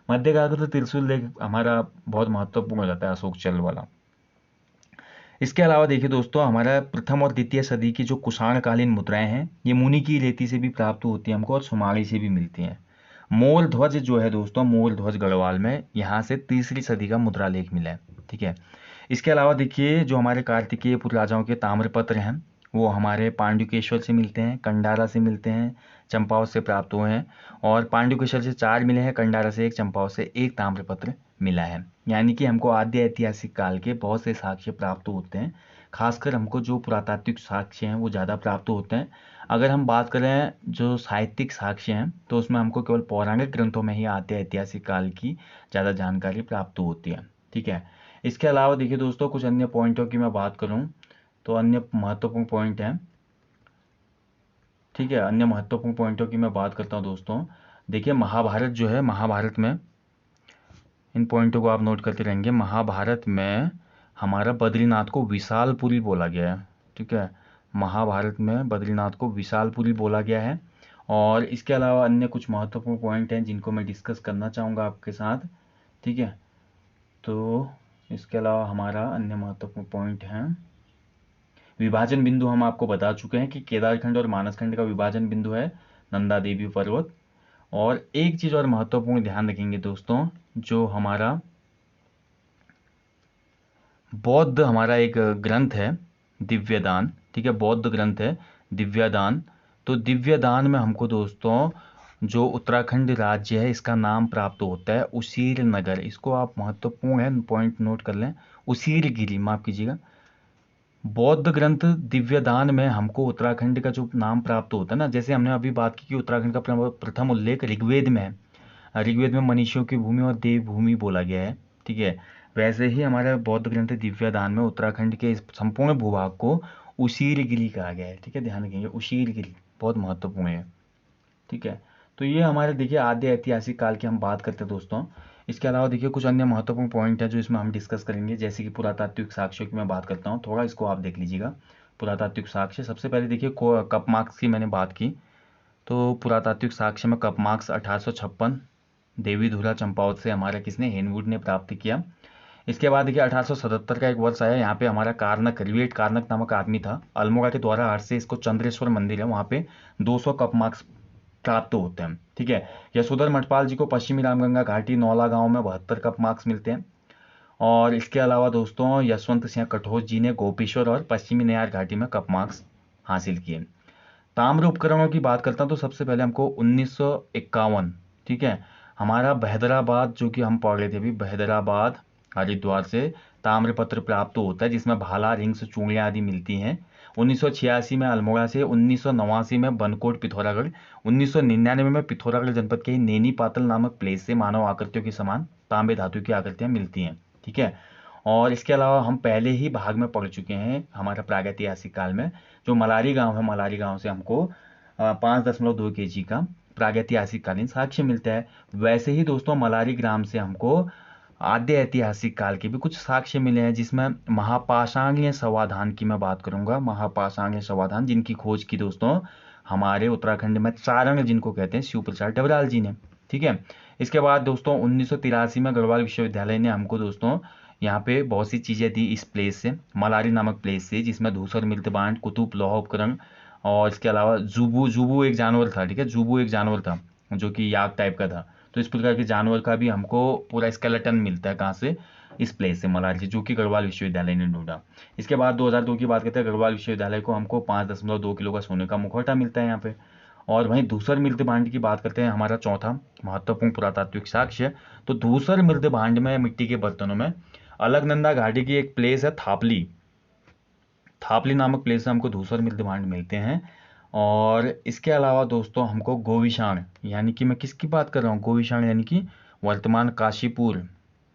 मध्यकाल का तो त्रिशूल लेख हमारा बहुत महत्वपूर्ण हो जाता है, अशोक चल वाला। इसके अलावा देखिए दोस्तों, हमारा प्रथम और द्वितीय सदी की जो कुषाणकालीन मुद्राएं हैं, ये मुनि की रेती से भी प्राप्त होती है हमको और सुमाड़ी से भी मिलती हैं। मोर ध्वज जो है दोस्तों, मोर ध्वज गढ़वाल में, यहाँ से तीसरी सदी का मुद्रा लेख मिला है। ठीक है, इसके अलावा देखिए जो हमारे कार्तिकेय पुर राजाओं के ताम्रपत्र हैं वो हमारे पांडुकेश्वर से मिलते हैं, कंडारा से मिलते हैं, चंपावत से प्राप्त हुए हैं। और पांडुकेश्वर से 4 मिले हैं, कंडारा से 1, चंपावत से 1 ताम्रपत्र मिला है। यानी कि हमको आद्य ऐतिहासिक काल के बहुत से साक्ष्य प्राप्त होते हैं। खासकर हमको जो पुरातात्विक साक्ष्य हैं वो ज़्यादा प्राप्त होते हैं। अगर हम बात करें जो साहित्यिक साक्ष्य हैं तो उसमें हमको केवल पौराणिक ग्रंथों में ही आद्य ऐतिहासिक काल की ज़्यादा जानकारी प्राप्त होती है। ठीक है। इसके अलावा देखिए दोस्तों कुछ अन्य पॉइंटों की मैं बात करूं तो अन्य महत्वपूर्ण पॉइंट हैं। ठीक है, अन्य महत्वपूर्ण पॉइंटों की मैं बात करता हूं दोस्तों। देखिए महाभारत जो है, महाभारत में इन पॉइंटों को आप नोट करते रहेंगे। महाभारत में हमारा बद्रीनाथ को विशालपुरी बोला गया है। ठीक है, महाभारत में बद्रीनाथ को विशालपुरी बोला गया है। और इसके अलावा अन्य कुछ महत्वपूर्ण पॉइंट हैं जिनको मैं डिस्कस करना चाहूँगा आपके साथ। ठीक है, तो इसके अलावा हमारा अन्य महत्वपूर्ण पॉइंट हैं विभाजन बिंदु। हम आपको बता चुके हैं कि केदारखंड और मानसखंड का विभाजन बिंदु है नंदा देवी पर्वत। और एक चीज़ और महत्वपूर्ण ध्यान रखेंगे दोस्तों, जो हमारा बौद्ध हमारा एक ग्रंथ है दिव्यदान। ठीक है, बौद्ध ग्रंथ है दिव्यदान। तो दिव्यदान में हमको दोस्तों जो उत्तराखंड राज्य है इसका नाम प्राप्त होता है उसीर नगर। इसको आप महत्वपूर्ण है पॉइंट नोट कर लें, उसीर गिरी, माफ कीजिएगा। बौद्ध ग्रंथ दिव्यदान में हमको उत्तराखंड का जो नाम प्राप्त होता है ना, जैसे हमने अभी बात की कि उत्तराखंड का प्रथम उल्लेख ऋग्वेद में है। ऋग्वेद में मनीषियों की भूमि और देव भूमि बोला गया है। ठीक है, वैसे ही हमारे बौद्ध ग्रंथ दिव्यदान में उत्तराखंड के इस संपूर्ण भूभाग को उसीरगिरी कहा गया है। ठीक है, ध्यान रखेंगे, उसीरगिरी बहुत महत्वपूर्ण है। ठीक है, तो ये हमारे देखिए आद्य ऐतिहासिक काल की हम बात करते हैं दोस्तों। इसके अलावा देखिए कुछ अन्य महत्वपूर्ण पॉइंट है जो इसमें हम डिस्कस करेंगे, जैसे कि पुरातात्विक साक्ष्यों की मैं बात करता हूँ। थोड़ा इसको आप देख लीजिएगा। पुरातात्विक साक्ष्य सबसे पहले देखिए कप मार्क्स की मैंने बात की, तो पुरातात्विक साक्ष्य में कप मार्क्स 1856 देवी धुरा चंपावत से हमारा किसने, हेनवुड ने प्राप्त किया। इसके बाद देखिए 1877 का एक वर्ष आया, यहाँ पे हमारा कारनक, रिवेट कारनक नामक आदमी था, अल्मोड़ा के द्वारा हर से इसको चंद्रेश्वर मंदिर है वहाँ पे 200 कप मार्क्स प्राप्त होते हैं। ठीक है, यशोधर मठपाल जी को पश्चिमी रामगंगा घाटी नौला गांव में 72 कप मार्क्स मिलते हैं। और इसके अलावा दोस्तों यशवंत सिंह कठोर जी ने गोपेश्वर और पश्चिमी नयार घाटी में कप मार्क्स हासिल किए। ताम्र उपकरणों की बात करता हूँ तो सबसे पहले हमको 1951, ठीक है, हमारा बहदराबाद जो कि हम पढ़ रहे थे अभी, बहदराबाद हरिद्वार से ताम्रपत्र प्राप्त होता है जिसमें भाला, रिंग्स, चूड़ियाँ आदि मिलती हैं। 1986 में अल्मोड़ा से, 1989 में बनकोट पिथौरागढ़, 1999 में पिथौरागढ़ जनपद के ही नैनी पातल नामक प्लेस से मानव आकृतियों के समान तांबे धातु की आकृतियां मिलती हैं। ठीक है, और इसके अलावा हम पहले ही भाग में पढ़ चुके हैं हमारा प्रागैतिहासिक काल में, जो मलारी गांव है, मलारी गांव से हमको 5.2 kg का प्रागैतिहासिक कालीन साक्ष्य मिलता है। वैसे ही दोस्तों मलारी ग्राम से हमको आद्य ऐतिहासिक काल के भी कुछ साक्ष्य मिले हैं, जिसमें महापाषाणीय समाधान की मैं बात करूंगा। महापाषाणीय समाधान जिनकी खोज की दोस्तों हमारे उत्तराखंड में चारण जिनको कहते हैं शिव प्रसाद डबराल जी ने। ठीक है, इसके बाद दोस्तों 1983 में गढ़वाल विश्वविद्यालय ने हमको दोस्तों यहाँ पे बहुत सी चीज़ें दी इस प्लेस से, मलारी नामक प्लेस से, जिसमें धूसर मृतबांड, कुतुब लोहा उपकरण और इसके अलावा जुबू, जुबू एक जानवर था। ठीक है, जुबू एक जानवर था जो कि याक टाइप का था। तो इस प्रकार के जानवर का भी हमको पूरा स्केलेटन मिलता है, कहाँ से, इस प्लेस से, मलारी से, जो कि गढ़वाल विश्वविद्यालय ने ढूंढा। इसके बाद 2002 की बात करते हैं, गढ़वाल विश्वविद्यालय को हमको 5.2 किलो का सोने का मुखौटा मिलता है यहाँ पे। और वहीं धूसर मृदभांड की बात करते हैं, हमारा चौथा महत्वपूर्ण पुरातात्विक साक्ष्य। तो धूसर मृदभांड में मिट्टी के बर्तनों में अलकनंदा घाटी की एक प्लेस है थापली, थापली नामक प्लेस से हमको धूसर मृदभांड मिलते हैं। और इसके अलावा दोस्तों हमको गोविशाण, यानी कि मैं किसकी बात कर रहा हूँ, गोविशाण यानी कि वर्तमान काशीपुर।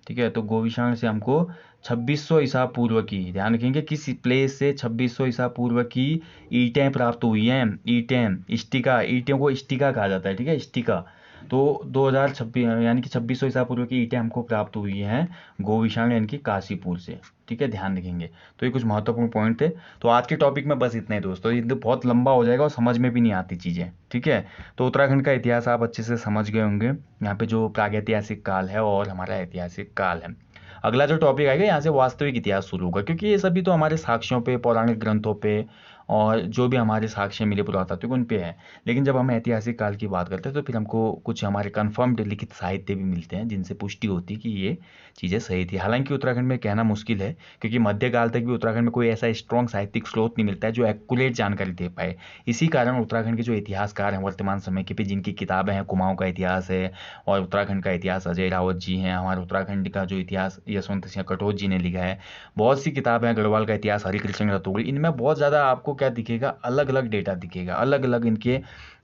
ठीक है, तो गोविशाण से हमको 2600 ईसा पूर्व की, ध्यान रखेंगे किस प्लेस से 2600 ईसा पूर्व की ईंटें प्राप्त हुई हैं। ईंटें, इष्टिका, ईंटों को इष्टिका कहा जाता है। ठीक है, इष्टिका। तो 2026 यानी कि 2600 ईसा पूर्व की ईंटें हमको प्राप्त हुई हैं गोविशाण यानी कि काशीपुर से। ठीक है, ध्यान रखेंगे। तो ये कुछ महत्वपूर्ण पॉइंट थे। तो आज के टॉपिक में बस इतना ही दोस्तों, ये तो बहुत लंबा हो जाएगा और समझ में भी नहीं आती चीज़ें। ठीक है, तो उत्तराखंड का इतिहास आप अच्छे से समझ गए होंगे, यहाँ पे जो प्रागैतिहासिक काल है और हमारा ऐतिहासिक काल है। अगला जो टॉपिक आएगा यहाँ से वास्तविक इतिहास शुरू होगा, क्योंकि ये सभी तो हमारे साक्ष्यों पे, पौराणिक ग्रंथों पे और जो भी हमारे साक्ष्य मिले पुरातात्विक उन पे है। लेकिन जब हम ऐतिहासिक काल की बात करते हैं तो फिर हमको कुछ हमारे कन्फर्म्ड लिखित साहित्य भी मिलते हैं जिनसे पुष्टि होती है कि ये चीज़ें सही थी। हालांकि उत्तराखंड में कहना मुश्किल है, क्योंकि मध्यकाल तक भी उत्तराखंड में कोई ऐसा स्ट्रॉन्ग साहित्यिक स्रोत नहीं मिलता है जो एक्यूरेट जानकारी दे पाए। इसी कारण उत्तराखंड के जो इतिहासकार हैं वर्तमान समय के पे, जिनकी किताबें हैं, कुमाऊं का इतिहास है और उत्तराखंड का इतिहास अजय रावत जी हैं, हमारे उत्तराखंड का जो इतिहास यशवंत सिंह कटोच जी ने लिखा है, बहुत सी किताबें हैं, गढ़वाल का इतिहास हरिकृष्ण रतोगी, इनमें बहुत ज़्यादा आपको क्या दिखेगा, अलग अलग डेटा दिखेगा, अलग अलग इनके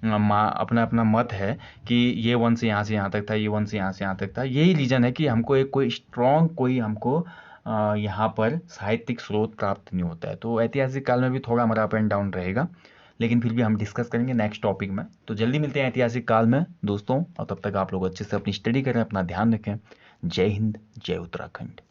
अपना अपना मत है कि ये वन से यहाँ तक था, ये वन से यहाँ तक था। यही रीज़न है कि हमको एक कोई स्ट्रॉन्ग कोई हमको यहाँ पर साहित्यिक स्रोत प्राप्त नहीं होता है। तो ऐतिहासिक काल में भी थोड़ा हमारा अप एंड डाउन रहेगा, लेकिन फिर भी हम डिस्कस करेंगे नेक्स्ट टॉपिक में। तो जल्दी मिलते हैं ऐतिहासिक काल में दोस्तों, और तब तक आप लोग अच्छे से अपनी स्टडी करें, अपना ध्यान रखें। जय हिंद, जय उत्तराखंड।